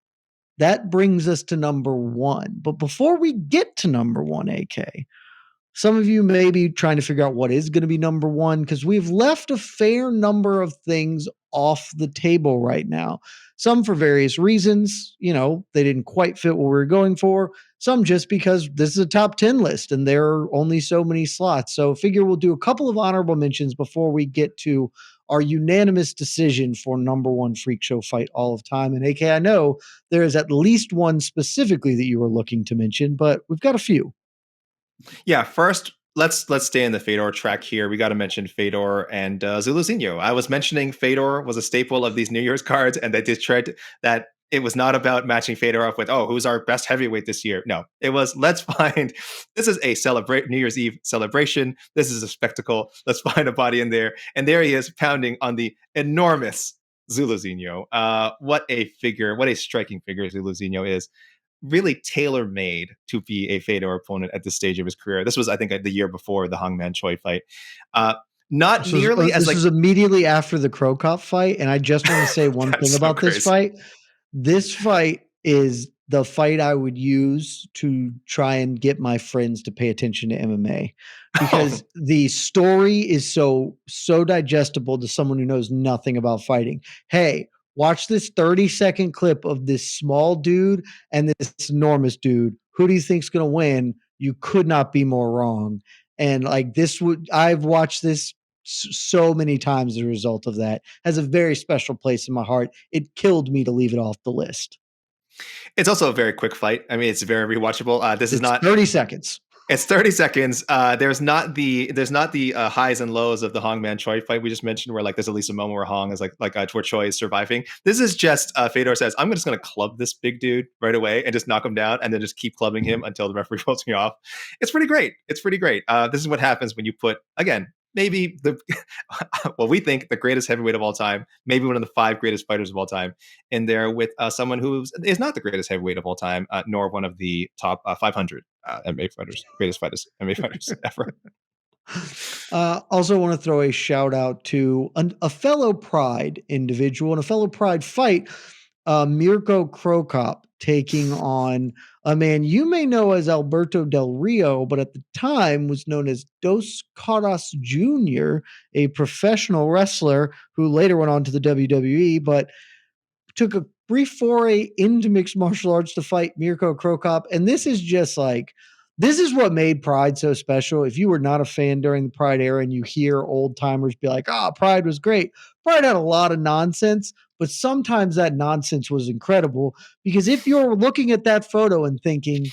A: that brings us to number one. But before we get to number one, AK, some of you may be trying to figure out what is going to be number one because we've left a fair number of things off the table right now. Some for various reasons, they didn't quite fit what we were going for. Some just because this is a top 10 list and there are only so many slots. So figure we'll do a couple of honorable mentions before we get to our unanimous decision for number one freak show fight all of time. And AK, I know there is at least one specifically that you were looking to mention, but we've got a few.
B: Yeah, first, let's stay in the Fedor track here. We got to mention Fedor and Zuluzinho. I was mentioning Fedor was a staple of these New Year's cards, and they did tried that it was not about matching Fedor up with, who's our best heavyweight this year? No, it was, let's find, this is a New Year's Eve celebration. This is a spectacle. Let's find a body in there. And there he is pounding on the enormous Zuluzinho. What a figure, what a striking figure Zuluzinho is. Really tailor-made to be a Fedor opponent at this stage of his career. This was, I think, the year before the Hongman Choi fight. Not
A: this
B: nearly
A: was,
B: as
A: this
B: like...
A: was immediately after the Crow Cop fight, and I just want to say one thing about this fight. This fight is the fight I would use to try and get my friends to pay attention to MMA because the story is so digestible to someone who knows nothing about fighting. Hey, watch this 30-second clip of this small dude and this enormous dude. Who do you think's going to win? You could not be more wrong. And like I've watched this so many times as a result of that. Has a very special place in my heart. It killed me to leave it off the list.
B: It's also a very quick fight. I mean, it's very rewatchable. It's not
A: 30 seconds.
B: It's 30 seconds. There's not the highs and lows of the Hongman Choi fight we just mentioned, where like there's at least a moment where Hong is like where Choi is surviving. This is just Fedor says, I'm just going to club this big dude right away and just knock him down, and then just keep clubbing him until the referee pulls me off. It's pretty great. This is what happens when you put, again, maybe we think the greatest heavyweight of all time, maybe one of the 5 greatest fighters of all time, in there with someone who is not the greatest heavyweight of all time, nor one of the top 500 MMA fighters, greatest MMA fighters ever.
A: Also want to throw a shout out to a fellow Pride individual and a fellow Pride fight, Mirko Krokop taking on a man you may know as Alberto Del Rio, but at the time was known as Dos Caras Jr., a professional wrestler who later went on to the WWE, but took a brief foray into mixed martial arts to fight Mirko Krokop. And this is what made Pride so special. If you were not a fan during the Pride era and you hear old timers be like, Pride was great. Pride had a lot of nonsense, but sometimes that nonsense was incredible, because if you're looking at that photo and thinking,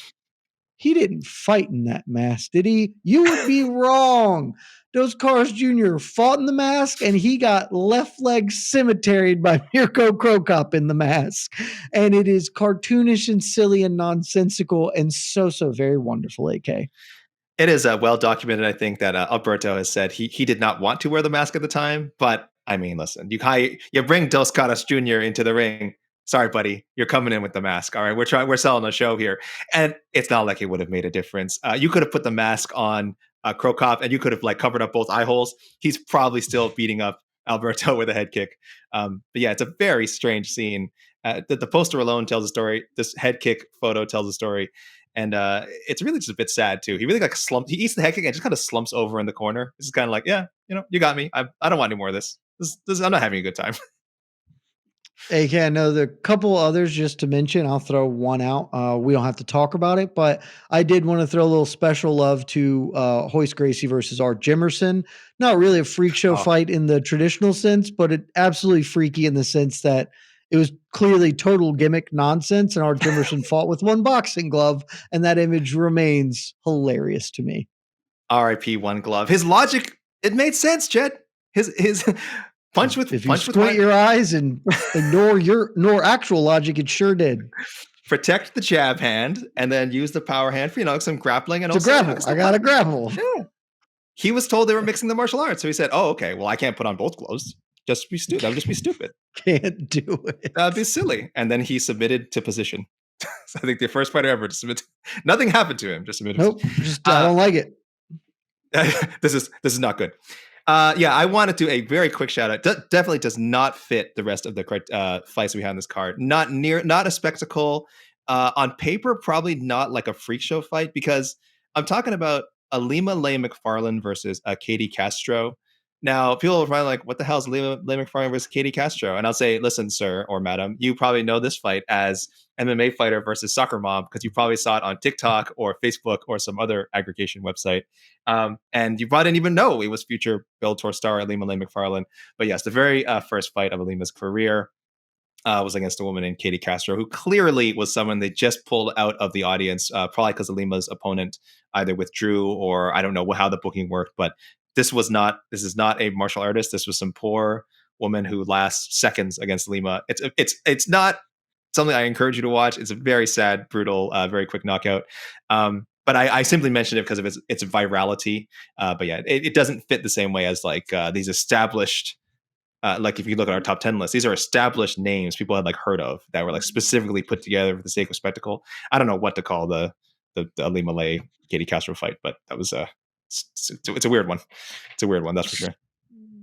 A: he didn't fight in that mask, did he? You would be wrong. Dos Caras Jr. fought in the mask, and he got left leg cemeteried by Mirko Krokop in the mask. And it is cartoonish and silly and nonsensical and so very wonderful, AK.
B: It is well documented, I think, that Alberto has said he did not want to wear the mask at the time. But, I mean, listen, you bring Dos Caras Jr. into the ring. Sorry, buddy, you're coming in with the mask. All right, we're selling a show here. And it's not like it would have made a difference. You could have put the mask on Krokop, and you could have covered up both eye holes. He's probably still beating up Alberto with a head kick. But yeah, it's a very strange scene. The poster alone tells a story. This head kick photo tells a story. And it's really just a bit sad too. He really like slumps. He eats the head kick and just kind of slumps over in the corner. It's kind of like, yeah, you got me. I don't want any more of this. I'm not having a good time.
A: AK, I know there are a couple others just to mention. I'll throw one out. We don't have to talk about it, but I did want to throw a little special love to Hoist Gracie versus Art Jimerson. Not really a freak show fight in the traditional sense, but it absolutely freaky in the sense that it was clearly total gimmick nonsense, and Art Jimerson fought with one boxing glove, and that image remains hilarious to me.
B: R.I.P. one glove. His logic, it made sense, Jed. His punch with
A: if you squint your eyes and ignore actual logic, it sure did.
B: Protect the jab hand and then use the power hand for some grappling and
A: also grapple. I got to grapple.
B: Yeah. He was told they were mixing the martial arts, so he said, "Oh, okay. Well, I can't put on both gloves. Just be stupid. That would just be stupid.
A: Can't do it.
B: That'd be silly." And then he submitted to position. So I think the first fighter ever to submit. Nothing happened to him. Just submitted.
A: Nope. Just I don't like it.
B: This is not good. I want to do a very quick shout out. Definitely does not fit the rest of the fights we have in this card. Not a spectacle. On paper, probably not like a freak show fight, because I'm talking about Alima Leigh McFarland versus Katie Castro. Now, people are probably like, what the hell is Leigh McFarland versus Katie Castro? And I'll say, listen, sir or madam, you probably know this fight as MMA fighter versus soccer mom, because you probably saw it on TikTok or Facebook or some other aggregation website. And you probably didn't even know it was future Bellator star Alima Leigh McFarland. But yes, the very first fight of Alima's career was against a woman named Katie Castro, who clearly was someone they just pulled out of the audience, probably because Alima's opponent either withdrew or I don't know how the booking worked. But this is not a martial artist. This was some poor woman who lasts seconds against Alima. It's not something I encourage you to watch. It's a very sad, brutal, very quick knockout. But I simply mentioned it because of its virality. But yeah, it doesn't fit the same way as like these established. Like if you look at our top 10 list, these are established names people had like heard of that were like specifically put together for the sake of spectacle. I don't know what to call the Alima Leigh Katie Castro fight, but that was it's a weird one. It's a weird one, that's for sure.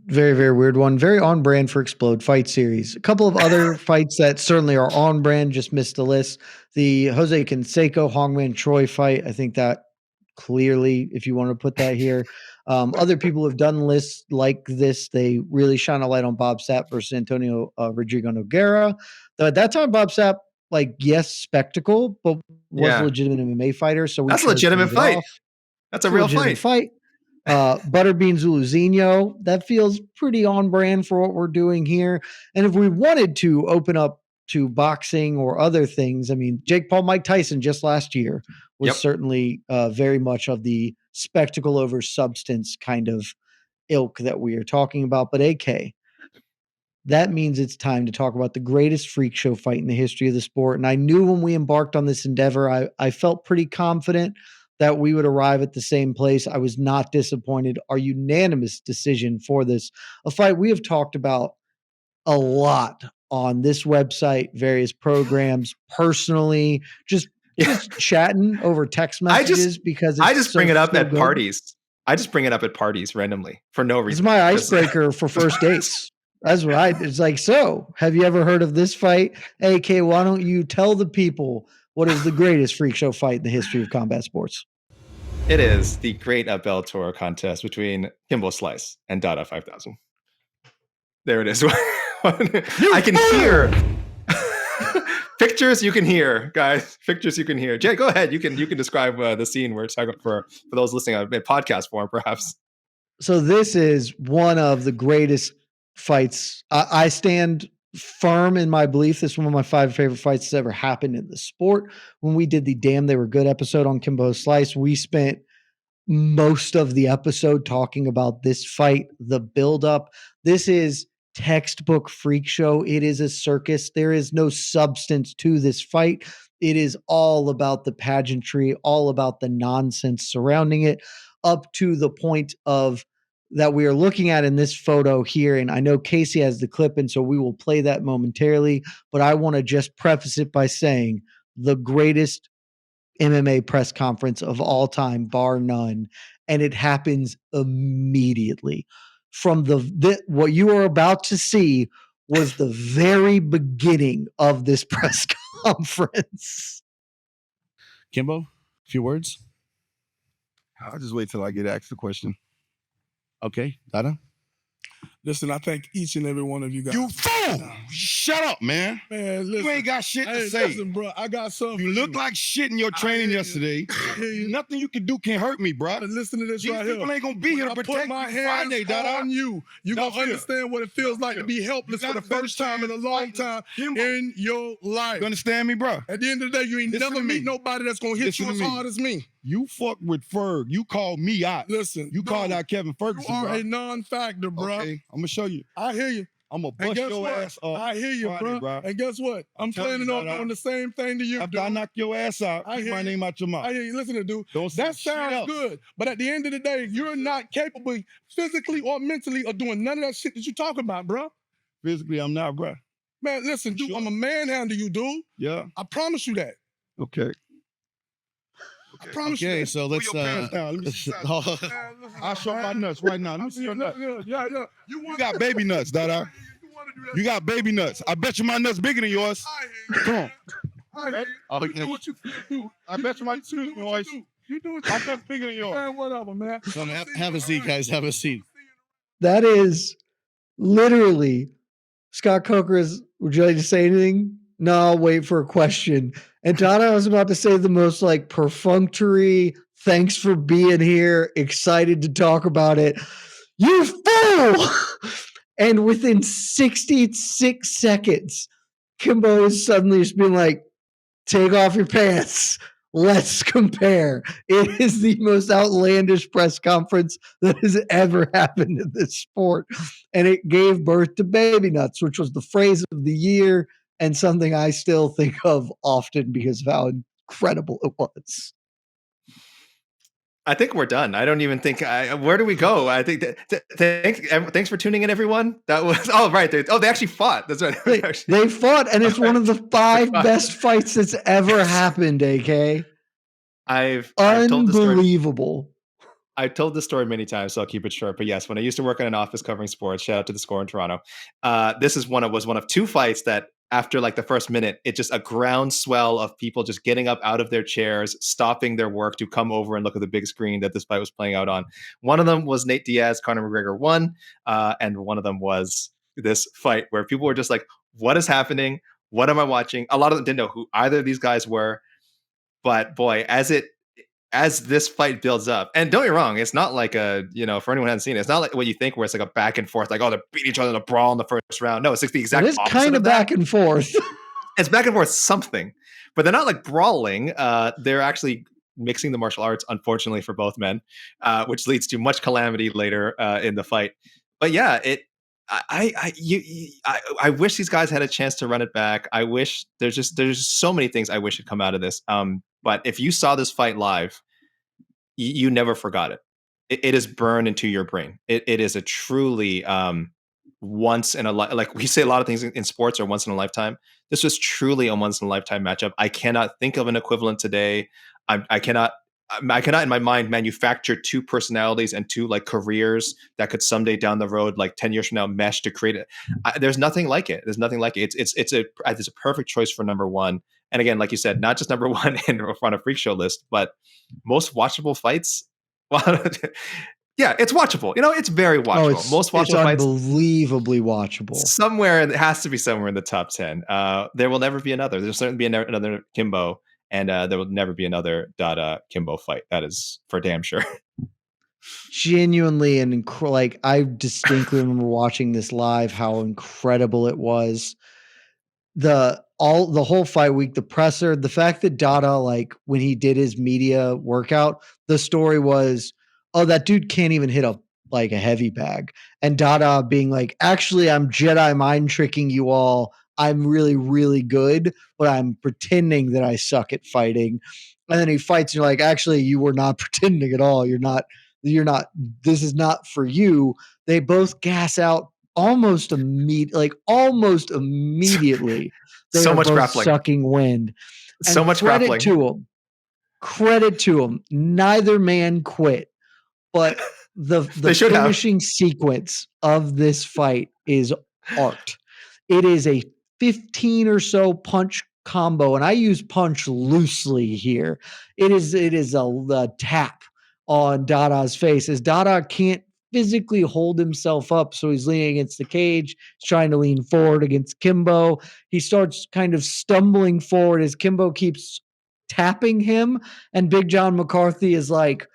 A: Very, very weird one. Very on brand for Explode fight series. A couple of other fights that certainly are on brand just missed the list. The Jose Canseco Hongman Choi fight. I think that clearly, if you want to put that here. Other people have done lists like this. They really shine a light on Bob Sapp versus Antonio Rodrigo Nogueira. Though at that time, Bob Sapp, yes, spectacle, but was a legitimate MMA fighter. So
B: that's a legitimate fight. That's a real fight.
A: Butterbean Zuluzinho, that feels pretty on brand for what we're doing here. And if we wanted to open up to boxing or other things, I mean, Jake Paul, Mike Tyson just last year was certainly very much of the spectacle over substance kind of ilk that we are talking about. But AK, that means it's time to talk about the greatest freak show fight in the history of the sport. And I knew when we embarked on this endeavor, I felt pretty confident that we would arrive at the same place. I was not disappointed. Our unanimous decision for this, a fight we have talked about a lot on this website, various programs, personally, just chatting over text messages because
B: I just bring it up at parties. I just bring it up at parties randomly for no reason.
A: It's my icebreaker for first dates. That's right. It's like, so have you ever heard of this fight? AK, why don't you tell the people what is the greatest freak show fight in the history of combat sports?
B: It is the great Bellator contest between Kimbo Slice and Dada 5000. There it is. I can hear pictures. You can hear, guys. Pictures you can hear. Jay, go ahead. You can describe the scene we're talking for those listening on podcast form, perhaps.
A: So this is one of the greatest fights. I stand firm in my belief this is one of my 5 favorite fights that's ever happened in the sport. When we did the Damn They Were Good episode on Kimbo Slice, we spent most of the episode talking about this fight, the buildup. This is textbook freak show. It is a circus. There is no substance to this fight. It is all about the pageantry, all about the nonsense surrounding it, up to the point of that we are looking at in this photo here. And I know Casey has the clip, and so we will play that momentarily, but I want to just preface it by saying the greatest MMA press conference of all time, bar none. And it happens immediately. From what you are about to see was the very beginning of this press conference.
C: Kimbo, Few words.
D: I'll just wait till I get asked the question.
C: Okay, Dada.
E: Listen, I thank each and every one of you guys.
D: You fool! Shut up, man.
E: Man, listen.
D: You ain't got shit to say.
E: Listen, bro, I got something.
D: You look like shit in your training yesterday. Nothing you can do can hurt me, bro.
E: Listen to this
D: These
E: right here.
D: people ain't gonna be here to
E: When I
D: protect
E: put my
D: you
E: hands
D: Friday, Dada.
E: on you. You
D: No
E: gonna
D: fear.
E: understand what it feels like to be helpless for the first time in a long time in your life.
D: You understand me, bro?
E: At the end of the day, you ain't
D: Listen
E: never
D: to me.
E: meet nobody that's gonna hit
D: Listen
E: you
D: to
E: as
D: me.
E: hard as me.
D: You fuck with Ferg. You called me out.
E: Listen,
D: You called out Kevin
E: you
D: Ferguson,
E: are
D: bro.
E: a non-factor, bro.
D: Okay, I'm gonna show you.
E: I hear you.
D: I'm gonna
E: And
D: bust
E: guess
D: your
E: what?
D: ass up.
E: I hear you,
D: Friday,
E: bro. And guess what? I'm
D: telling
E: planning
D: you,
E: on
D: Dada.
E: doing the same thing to you,
D: After
E: dude.
D: I knock your ass out,
E: I
D: keep
E: hear
D: my
E: you.
D: name out your mouth.
E: I hear you. Listen to dude.
D: Don't say
E: That
D: shit
E: sounds
D: else.
E: good. But at the end of the day, you're not capable physically or mentally of doing none of that shit that you talking about, bro.
D: Physically, I'm not, bro.
E: Man, listen, dude,
D: Sure.
E: I'm a manhandle you, dude.
D: Yeah.
E: I promise you that.
D: Okay.
E: I promise
C: Okay,
E: you
C: so
D: Pull
C: let's
D: your pants down. Let me see your
C: oh,
D: nuts.
E: that. Man, listen,
D: I'll show my nuts right now. Let me see your nuts.
E: Yeah.
D: You got baby nuts, Dada. You got baby nuts. I bet you my nuts bigger than yours.
E: I hear you.
D: Come on.
E: I hear you.
C: oh,
E: You do what you do.
D: I bet you my nuts bigger
E: You
D: than
E: do what
D: yours.
E: you do. You do what you
D: My
E: do.
D: nuts bigger than yours.
E: Man, whatever, man.
C: so have a seat, guys. Have a seat.
A: That is literally Scott Coker's. Would you like to say anything? No, I'll wait for a question. And Donna was about to say the most like perfunctory, thanks for being here, excited to talk about it. You fool! And within 66 seconds, Kimbo is suddenly just being like, take off your pants. Let's compare. It is the most outlandish press conference that has ever happened in this sport. And it gave birth to Baby Nuts, which was the phrase of the year and something I still think of often because of how incredible it was.
B: I think we're done. I don't even think. Where do we go? I think. Thanks for tuning in, everyone. That was. Oh, right. They actually fought. That's right.
A: They fought, and it's one of the 5 best fights that's ever happened, AK.
B: I've
A: Unbelievable.
B: I've told this story many times, so I'll keep it short. But yes, when I used to work in an office covering sports, shout out to the Score in Toronto. This was one of 2 fights that after like the first minute, it just a groundswell of people just getting up out of their chairs, stopping their work to come over and look at the big screen that this fight was playing out on. One of them was Nate Diaz, Conor McGregor 1, and one of them was this fight where people were just like, "What is happening? What am I watching?" A lot of them didn't know who either of these guys were, but boy, as this fight builds up, and don't get me wrong, it's not like for anyone who hasn't seen it, it's not like what you think where it's like a back and forth, like, oh, they're beating each other in a brawl in the first round. No, it's like the exact
A: It is
B: opposite
A: kind of
B: that.
A: back and forth.
B: It's back and forth something, but they're not like brawling. They're actually mixing the martial arts, unfortunately for both men, which leads to much calamity later in the fight. But yeah, I wish these guys had a chance to run it back. I wish there's just so many things I wish had come out of this. But if you saw this fight live, you never forgot it. It is burned into your brain. It is a truly once in a like we say a lot of things in sports are once in a lifetime. This was truly a once in a lifetime matchup. I cannot think of an equivalent today. I cannot in my mind manufacture 2 personalities and 2 like careers that could someday down the road, like 10 years from now, mesh to create it. There's nothing like it. There's nothing like it. It's a perfect choice for number 1. And again, like you said, not just number 1 on a freak show list, but most watchable fights. Well, yeah, it's watchable. It's very watchable. Most watchable fights.
A: Unbelievably watchable.
B: Somewhere, it has to be somewhere in the top 10. There will never be another. There'll certainly be another Kimbo, and there will never be another Dada Kimbo fight. That is for damn sure.
A: Genuinely like I distinctly remember watching this live, how incredible it was. The whole fight week, the presser, the fact that Dada, like when he did his media workout, the story was, oh, that dude can't even hit a heavy bag. And Dada being like, actually, I'm Jedi mind tricking you all. I'm really, really good, but I'm pretending that I suck at fighting. And then he fights, and you're like, actually, you were not pretending at all. You're not, this is not for you. They both gas out almost immediately. They
B: So
A: are
B: much
A: both
B: grappling.
A: sucking wind. And
B: So much grappling.
A: Credit to them. Neither man quit. But the finishing sequence of this fight is art. It is a 15 or so punch combo, and I use punch loosely here. It is a tap on Dada's face as Dada can't physically hold himself up, so he's leaning against the cage. He's trying to lean forward against Kimbo. He starts kind of stumbling forward as Kimbo keeps tapping him, and Big John McCarthy is like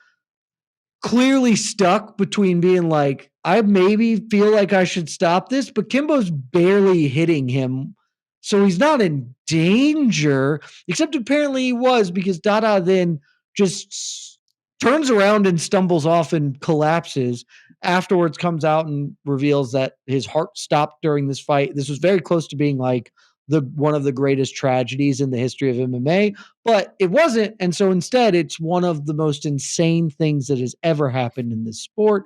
A: clearly stuck between being like, I maybe feel like I should stop this, but Kimbo's barely hitting him. So he's not in danger, except apparently he was, because Dada then just turns around and stumbles off and collapses. Afterwards comes out and reveals that his heart stopped during this fight. This was very close to being like one of the greatest tragedies in the history of MMA, but it wasn't. And so instead, it's one of the most insane things that has ever happened in this sport.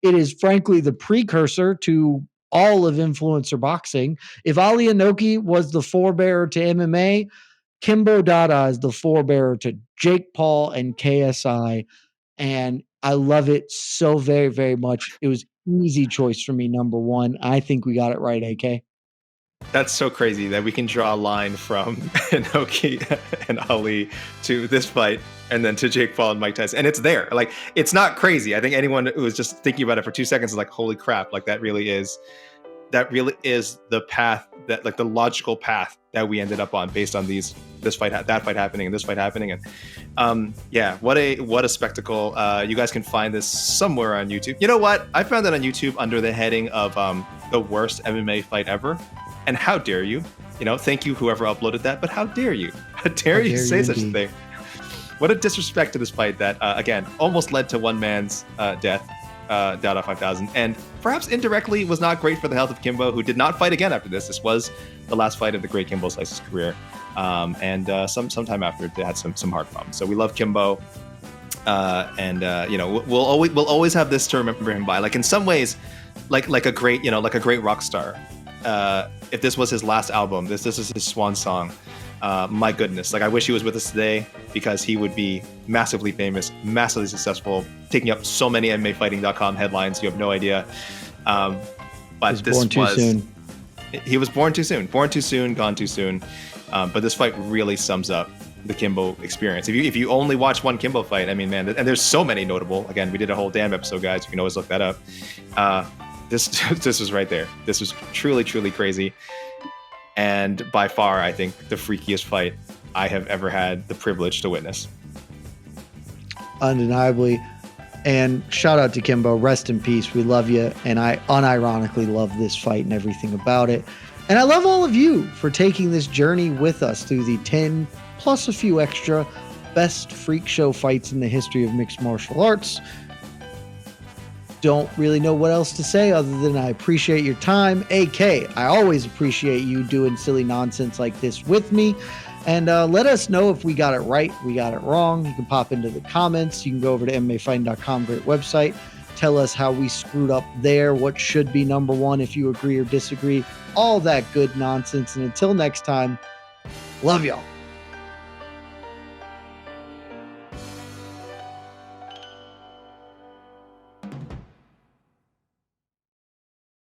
A: It is frankly the precursor to all of influencer boxing. If Ali Inoki was the forebearer to MMA, Kimbo Dada is the forebearer to Jake Paul and KSI. And I love it so very, very much. It was easy choice for me, number one. I think we got it right, AK.
B: That's so crazy that we can draw a line from Inoki and Ali to this fight and then to Jake Paul and Mike Tyson. And it's there. Like, it's not crazy. I think anyone who was just thinking about it for 2 seconds is like, holy crap, like that really is the path, that like the logical path that we ended up on based on that fight happening and this fight happening. And yeah, what a spectacle. You guys can find this somewhere on YouTube. You know what? I found it on YouTube under the heading of the worst MMA fight ever. And how dare you? Thank you whoever uploaded that, but how dare you? How dare you say such a thing? What a disrespect to this fight that, again, almost led to one man's death, Dada 5000, and perhaps indirectly was not great for the health of Kimbo, who did not fight again after this. This was the last fight of the great Kimbo Slice's career, and sometime after they had some heart problems. So we love Kimbo, and we'll always have this to remember him by. Like in some ways, like a great rock star. If this was his last album, this is his swan song. My goodness, like I wish he was with us today, because he would be massively famous, massively successful, taking up so many MMAfighting.com headlines. You have no idea. But he was born too soon, gone too soon. But this fight really sums up the Kimbo experience. If you only watch one Kimbo fight, I mean, man, and there's so many notable. Again, we did a whole damn episode, guys. You can always look that up. This was right there. This was truly, truly crazy. And by far, I think the freakiest fight I have ever had the privilege to witness.
A: Undeniably. And shout out to Kimbo. Rest in peace. We love you. And I unironically love this fight and everything about it. And I love all of you for taking this journey with us through the 10 plus a few extra best freak show fights in the history of mixed martial arts. Don't really know what else to say other than I appreciate your time. AK, I always appreciate you doing silly nonsense like this with me. And let us know if we got it right, we got it wrong. You can pop into the comments. You can go over to MMAfighting.com, great website. Tell us how we screwed up there, what should be number one, if you agree or disagree. All that good nonsense. And until next time, love y'all.